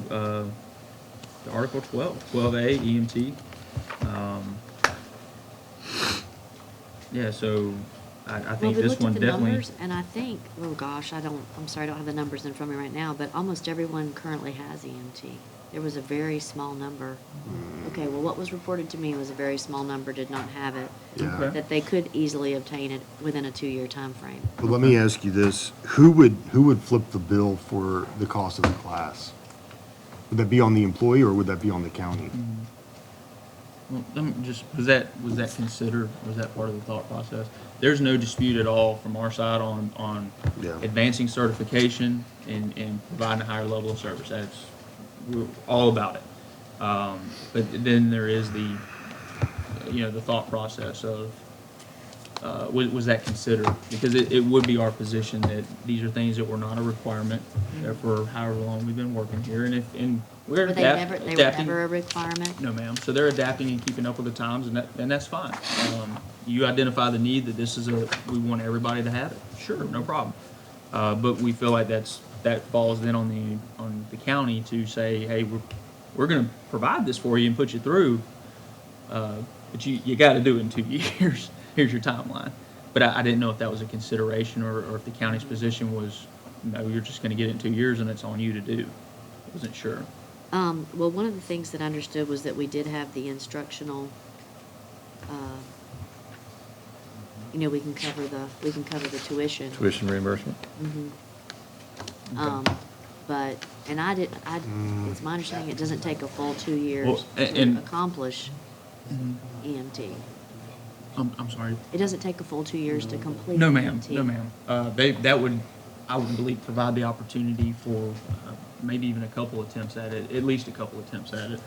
Article 12, 12A, EMT. Yeah, so I Well, think we this looked one at the definitely. numbers, and I think, oh gosh, I'm sorry, I don't have the numbers in front of me right now, but almost everyone currently has EMT. There was a very small number. Okay, well, what was reported to me was a very small number did not have it. Yeah. That they could easily obtain it within a 2-year time frame. But let me ask you this, who would flip the bill for the cost of the class? Would that be on the employee or would that be on the county? Well, let me just, was that considered, was that part of the thought process? There's no dispute at all from our side on Yeah. advancing certification and providing a higher level of service. We're all about it. But then there is the thought process of, was that considered? Because it would be our position that these are things that were not a requirement for however long we've been working here, and we're Were they adapting. were never a requirement? No, ma'am. So they're adapting and keeping up with the times, and that's fine. You identify the need that we want everybody to have it. Sure, no problem. But we feel like that falls then on the county to say, hey, we're going to provide this for you and put you through, but you got to do it in 2 years. Here's your timeline. But I didn't know if that was a consideration or if the county's position was, no, you're just going to get it in 2 years and it's on you to do. I wasn't sure. Well, one of the things that I understood was that we did have the instructional, we can cover the tuition. Tuition reimbursement? But, it's my understanding it doesn't take a full 2 years Well, and- to accomplish EMT. I'm sorry. It doesn't take a full 2 years to complete No, ma'am. EMT. No, ma'am. I would believe, provide the opportunity for maybe even a couple attempts at it, at least a couple attempts at it.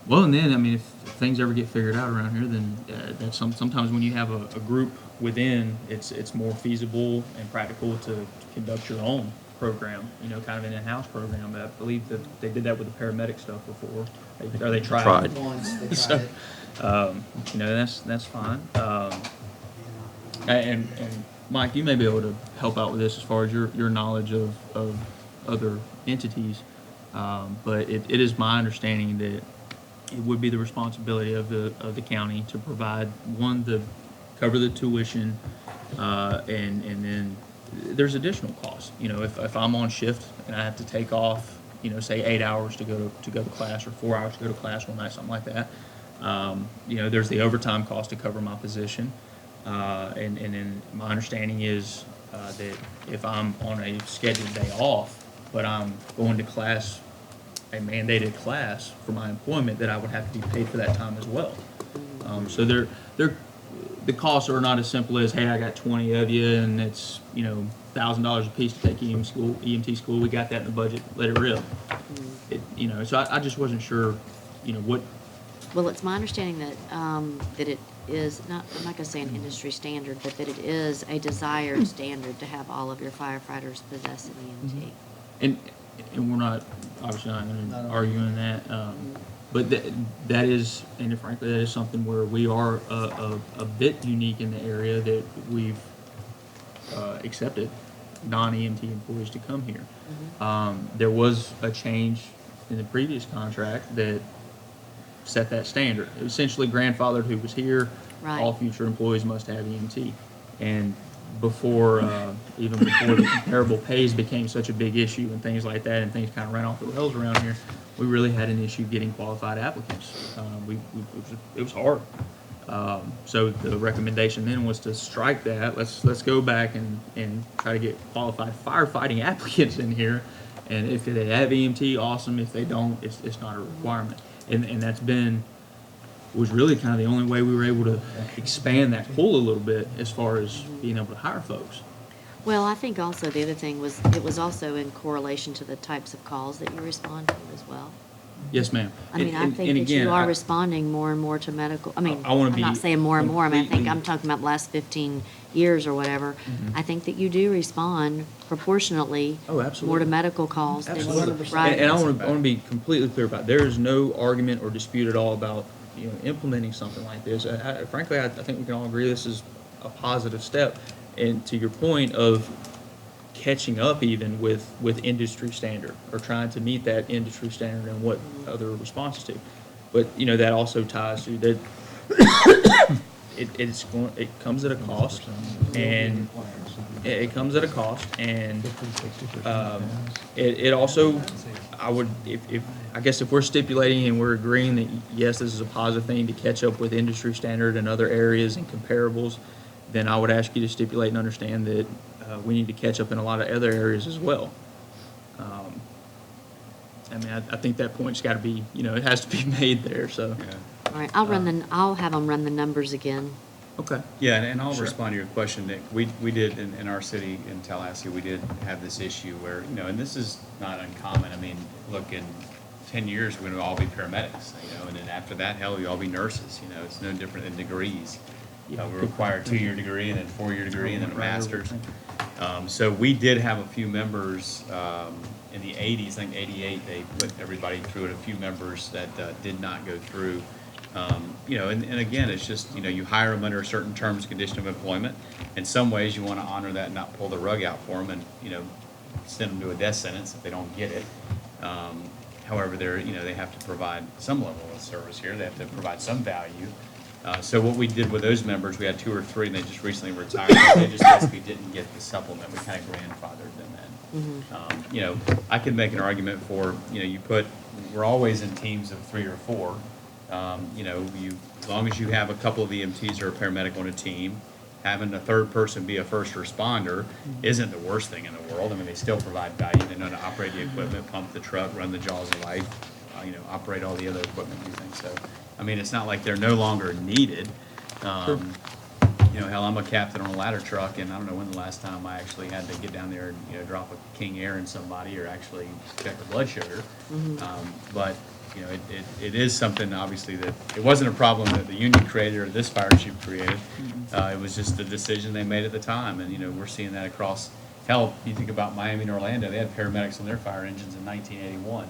Well, and then, I mean, if things ever get figured out around here, then that's sometimes when you have a group within, it's more feasible and practical to conduct your own program, kind of an in-house program. I believe that they did that with the paramedic stuff before, or they tried. Tried. Once they So, tried it. that's fine. And Mike, you may be able to help out with this as far as your knowledge of other entities. But it is my understanding that it would be the responsibility of the county to provide, one, to cover the tuition, and then there's additional costs. If I'm on shift and I have to take off, say 8 hours to go to class, or 4 hours to go to class one night, something like that. There's the overtime cost to cover my position. And then my understanding is that if I'm on a scheduled day off, but I'm going to class, a mandated class for my employment, that I would have to be paid for that time as well. So the costs are not as simple as, hey, I got 20 of you and it's $1,000 a piece to take EMT school. We got that in the budget. Let it rip. So I just wasn't sure, what. Well, it's my understanding that it is not, I'm not gonna say an industry standard, but that it is a desired standard to have all of your firefighters possess an EMT. And we're not, obviously not arguing that, but that is, and frankly, that is something where we are a bit unique in the area, that we've accepted non-EMT employees to come here. There was a change in the previous contract that set that standard. It essentially grandfathered who was here. Right. All future employees must have EMT. And even before the comparable pays became such a big issue and things like that, and things kind of ran off the rails around here, we really had an issue getting qualified applicants. It was hard. So the recommendation then was to strike that. Let's go back and try to get qualified firefighting applicants in here. And if they have EMT, awesome. If they don't, it's not a requirement. And was really kind of the only way we were able to expand that pool a little bit as far as being able to hire folks. Well, I think also the other thing was, it was also in correlation to the types of calls that you respond to as well. Yes, ma'am. I mean, I think that you are responding more and more to medical, I'm not saying more and more, I'm talking about the last 15 years or whatever. I think that you do respond proportionately more to medical calls than you, right? And I want to be completely clear about it. There is no argument or dispute at all about implementing something like this. Frankly, I think we can all agree this is a positive step. And to your point of catching up even with industry standard, or trying to meet that industry standard and what other responses to. But, that also ties to that it comes at a cost, and it comes at a cost, and it also, I would, if I guess if we're stipulating and we're agreeing that yes, this is a positive thing to catch up with industry standard and other areas and comparables, then I would ask you to stipulate and understand that we need to catch up in a lot of other areas as well. I mean, I think that point's got to be, it has to be made there, so. All right, I'll have them run the numbers again. Okay. Yeah, and I'll Sure. respond to your question, Nick. We did, in our city, in Tallahassee, we did have this issue where, and this is not uncommon. I mean, look, in 10 years, we're gonna all be paramedics, and then after that, hell, we all be nurses, it's no different than degrees. We require a 2-year degree and then a 4-year degree and then a master's. So we did have a few members, in the 80s, I think 88, they put everybody through it, a few members that did not go through. And again, it's just, you hire them under certain terms, condition of employment. In some ways, you want to honor that and not pull the rug out for them and, send them to a death sentence if they don't get it. However, they have to provide some level of service here. They have to provide some value. So what we did with those members, we had 2 or 3, and they just recently retired. They just basically didn't get the supplement. We kind of grandfathered them in. I could make an argument for, we're always in teams of 3 or 4. As long as you have a couple of EMTs or a paramedic on a team, having a third person be a first responder isn't the worst thing in the world. I mean, they still provide value. They know how to operate the equipment, pump the truck, run the jaws of life, operate all the other equipment and things. So, I mean, it's not like they're no longer needed. Hell, I'm a captain on a ladder truck, and I don't know when the last time I actually had to get down there and, drop a King Air in somebody or actually check their blood sugar. But, it is something, obviously, that it wasn't a problem that the union created or this fire chief created. It was just a decision they made at the time, and, we're seeing that across. Hell, you think about Miami and Orlando, they had paramedics on their fire engines in 1981.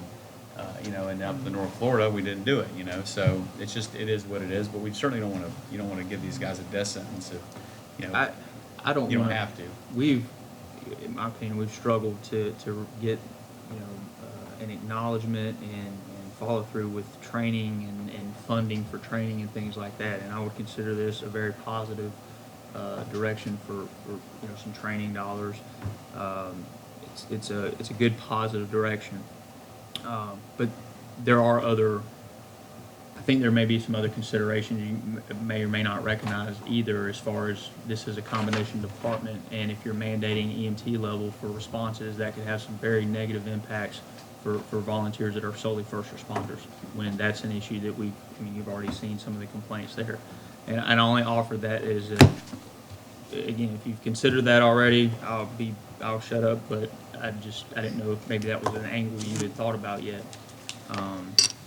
And up in North Florida, we didn't do it, so it is what it is, but we certainly you don't want to give these guys a death sentence if, I don't you don't wanna- have to. In my opinion, we've struggled to get, an acknowledgement and follow through with training and funding for training and things like that. And I would consider this a very positive direction for some training dollars. It's a good positive direction. But there are I think there may be some other considerations you may or may not recognize either, as far as this is a combination department, and if you're mandating EMT level for responses, that could have some very negative impacts for volunteers that are solely first responders, when that's an issue that you've already seen some of the complaints there. And I only offer that as again, if you've considered that already, I'll shut up, but I didn't know if maybe that was an angle you had thought about yet.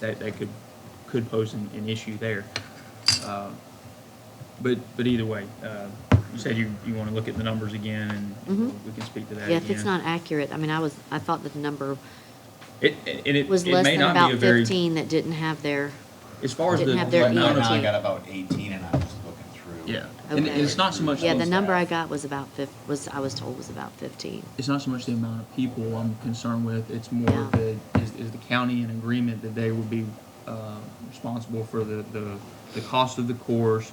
That could pose an issue there. But either way, you said you want to look at the numbers again, and we can speak to that Yeah, again. if it's not accurate, I thought that the number It was it less may than not be about a very, 15 that didn't have their, as far as didn't the have their amount of EMT. I got about 18 and I was looking through. Yeah, and Okay. it's not so much. yeah, the those- number I got was about I was told was about 15. It's not so much the amount of people I'm concerned with, it's more is the county in agreement that they would be responsible for the cost of the course,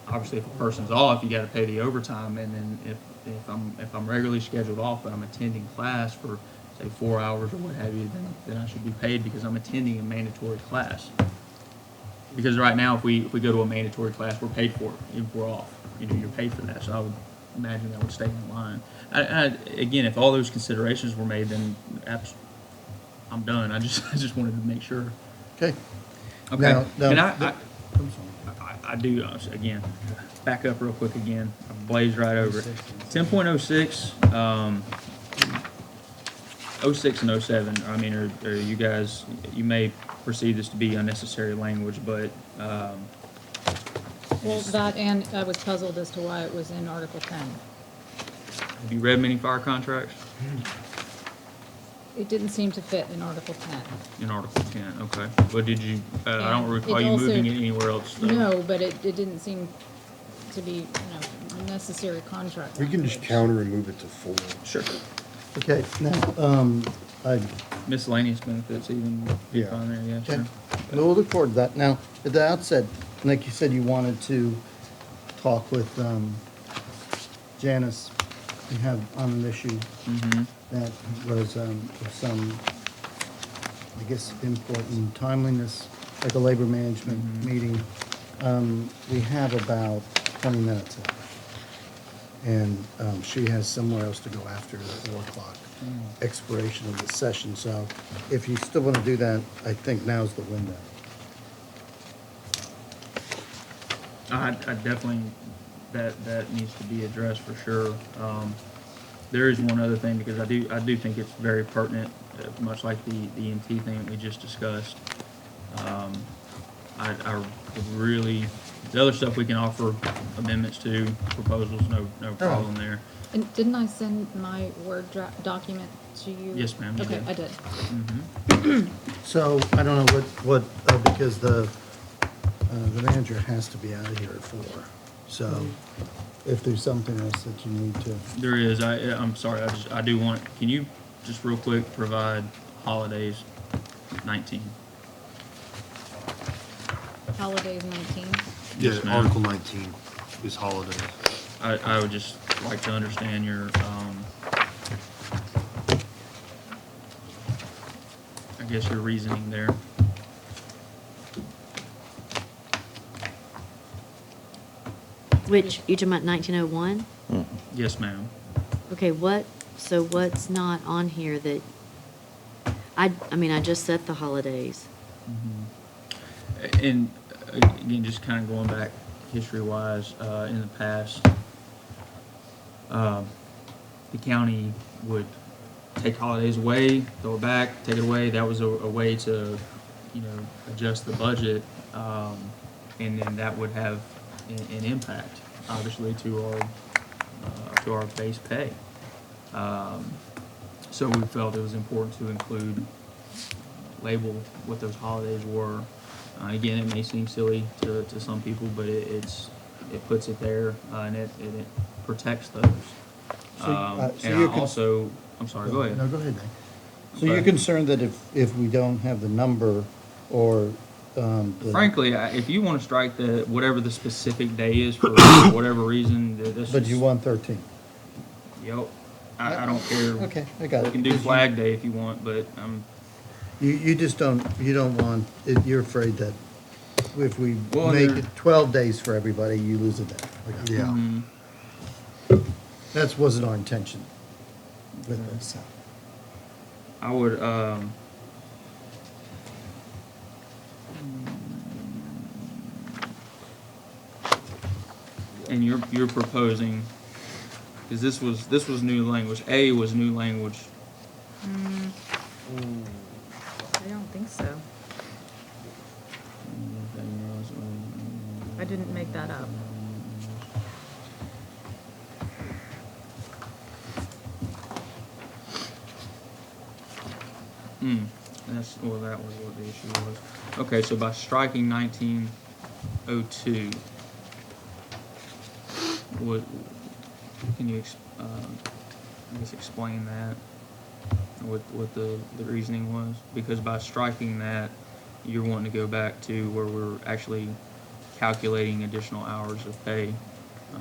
obviously if a person's off, you gotta pay the overtime, and then if I'm regularly scheduled off, but I'm attending class for, say, 4 hours or what have you, then I should be paid because I'm attending a mandatory class. Because right now, if we go to a mandatory class, we're paid for it, even if we're off. You're paid for that, so I would imagine that would stay in line. Again, if all those considerations were made, then I'm done. I just wanted to make sure. Okay. Okay. Now- And now- I do, again, back up real quick again. I blazed right over it. 10.06, 06 and 07, I mean, are you guys, you may perceive this to be unnecessary language, but, Well, that, and I was puzzled as to why it was in Article 10. have you read many fire contracts? It didn't seem to fit in Article 10. In Article 10, okay. But did you, I don't And recall it you also- moving it anywhere else, though. No, but it didn't seem to be, necessary contract. We can just counter and move it to 4. Sure. Okay, now, I, Miscellaneous benefits even, Yeah. on there, yeah, Okay. sure. We'll look forward to that. Now, at the outset, like you said, you wanted to talk with Janice and have on an issue that was some, I guess, important timeliness, like a labor management meeting. We have about 20 minutes left. And she has somewhere else to go after the 4 o'clock expiration of the session. So if you still want to do that, I think now's the window. I definitely, that needs to be addressed for sure. There is one other thing, because I do think it's very pertinent, much like the EMT thing that we just discussed. I would really, the other stuff we can offer amendments to, proposals, no problem there. And didn't I send my Word document to you? Yes, ma'am, you Okay, did. I did. So I don't know what because the manager has to be out of here at 4. So if there's something else that you need to, There is, I'm sorry, I do want, can you just real quick provide holidays 19? Holidays 19. Yes, ma'am. Article 19 is holidays. I would just like to understand your, I guess your reasoning there. Which, you talking about 1901? Yes, ma'am. Okay, so what's not on here that, I mean, I just set the holidays. And again, just kind of going back history-wise, in the past, the county would take holidays away, throw it back, take it away. That was a way to, adjust the budget, and then that would have an impact, obviously, to our base pay. So we felt it was important to include, label what those holidays were. Again, it may seem silly to some people, but it puts it there, and it protects those. so And you're I also, I'm sorry, go ahead. No, go ahead, Nick. So you're concerned that if we don't have the number or Frankly, if you want to strike whatever the specific day is for whatever reason, this but is, you want 13. Yep, I don't care. Okay, I got it. You can do Flag Day if you want, but You just don't want, you're afraid that if we Well, make there- it 12 days for everybody, you lose a day. I got it. Yeah. That wasn't our intention with this. I would, and you're proposing, because this was new language. A was new language. I don't think so. I didn't make that up. That was what the issue was. Okay, so by striking 1902, can you, I guess, explain that? What the reasoning was? Because by striking that, you're wanting to go back to where we're actually calculating additional hours of pay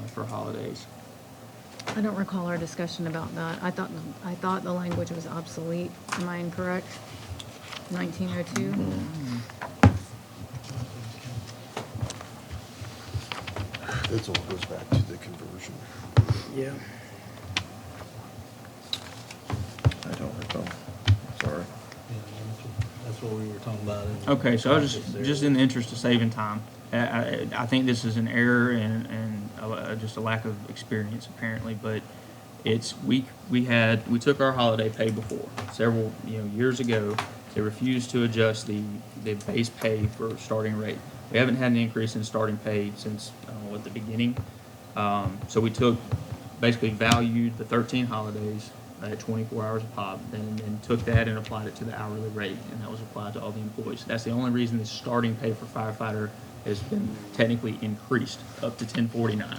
for holidays. I don't recall our discussion about that. I thought the language was obsolete. Am I incorrect? 1902? This all goes back to the conversion. Yeah. I don't recall. Sorry. That's what we were talking about. Okay, so I was just in the interest of saving time, I think this is an error and just a lack of experience apparently, but we took our holiday pay before, several, years ago. They refused to adjust the base pay for starting rate. We haven't had an increase in starting pay since, at the beginning. So we basically valued the 13 holidays at 24 hours a pop, and took that and applied it to the hourly rate, and that was applied to all the employees. That's the only reason the starting pay for firefighter has been technically increased up to $10.49,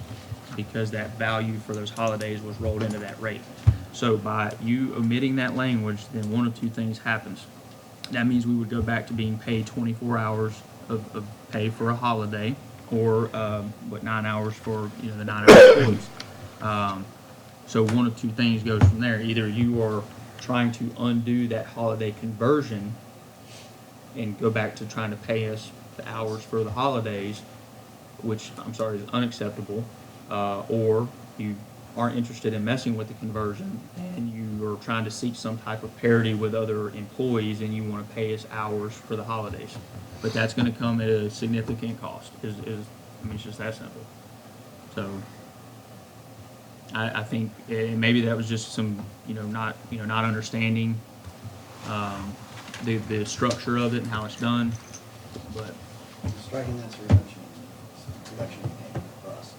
because that value for those holidays was rolled into that rate. So by you omitting that language, then one of two things happens. that means we would go back to being paid 24 hours of pay for a holiday, or, 9 hours for, the 9-hour employees. So one of two things goes from there. Either you are trying to undo that holiday conversion and go back to trying to pay us the hours for the holidays, which, I'm sorry, is unacceptable, or you aren't interested in messing with the conversion and you are trying to seek some type of parity with other employees and you want to pay us hours for the holidays. But that's going to come at a significant cost, it's just that simple. So I think, and maybe that was just some, not understanding the structure of it and how it's done, but Striking that's a reduction in pay for us.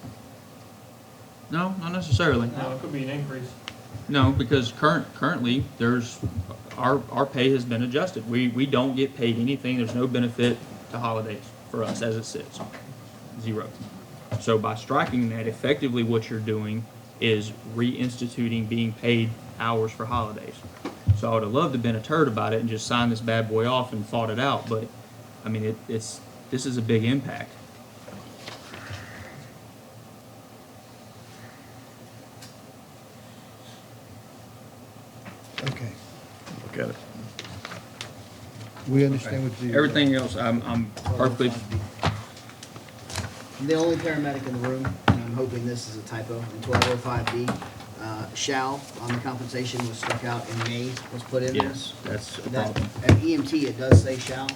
no, not necessarily. No, it could be an increase. No, because currently, our pay has been adjusted. We don't get paid anything, there's no benefit to holidays for us as it sits. 0. So by striking that, effectively what you're doing is reinstituting being paid hours for holidays. So I would have loved to have been a turd about it and just signed this bad boy off and fought it out, but, this is a big impact. Okay, Look at it. we understand what you. Everything else, I'm perfectly, The only paramedic in the room, and I'm hoping this is a typo, in 1205B, shall on the compensation was struck out and may was put in there. yes, that's a That, problem. at EMT, it does say shall,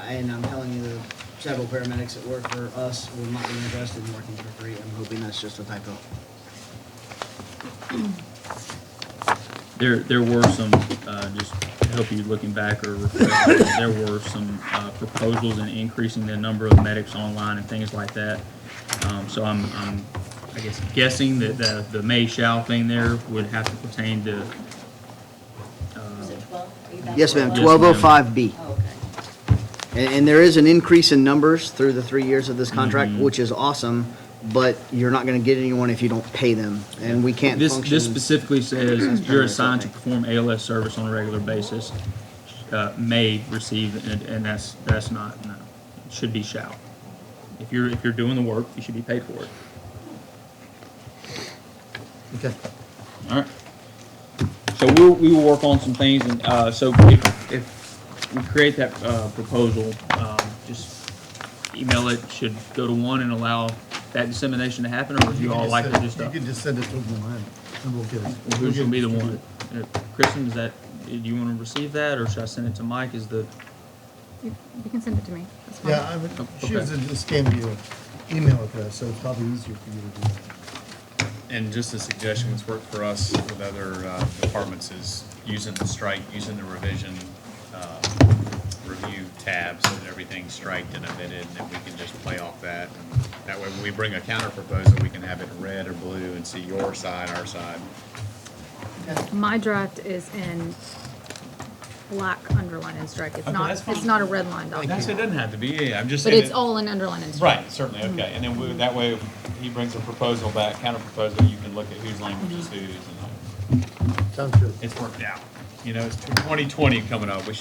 and I'm telling you, the several paramedics that work for us will not be interested in working for free. I'm hoping that's just a typo. There were some, just to help you looking back or reflect, there were some proposals in increasing the number of medics online and things like that. So I'm I guess guessing that the may shall thing there would have to pertain to, Was it 12? Are you back Yes, to ma'am, 12? 1205B. Oh, okay. And there is an increase in numbers through the 3 years of this contract, Mhm. which is awesome, but you're not gonna get anyone if you don't pay them, and we can't this function. specifically says As you're paramedics, assigned to okay. perform ALS service on a regular basis, may receive, and that's not, no, it should be shall. If you're doing the work, you should be paid for it. Okay, All right. So we will work on some things, and so if we create that proposal, just email it. Should go to one and allow that dissemination to happen, or would you all like to just? You can just send it to one, and we'll get it. Well, who's gonna be the one? Kristen, do you want to receive that, or should I send it to Mike? You can send it to me, that's fine. Yeah, she was just gave me your email address, so it's probably easier for you to do that. And just a suggestion, what's worked for us with other departments is using the strike, using the revision review tab so that everything's striked and omitted, and then we can just play off that. And that way, when we bring a counter proposal, we can have it in red or blue and see your side, our side. My draft is in black underline and strike. It's Okay, not, that's fine. it's not a red line document. It doesn't have to be, yeah, I'm just But saying. it's all in underline and strike. Right, certainly, okay. And then that way, if he brings a proposal back, counter proposal, you can look at whose language is whose, and Sounds good. it's worked out. It's 2020 coming up, we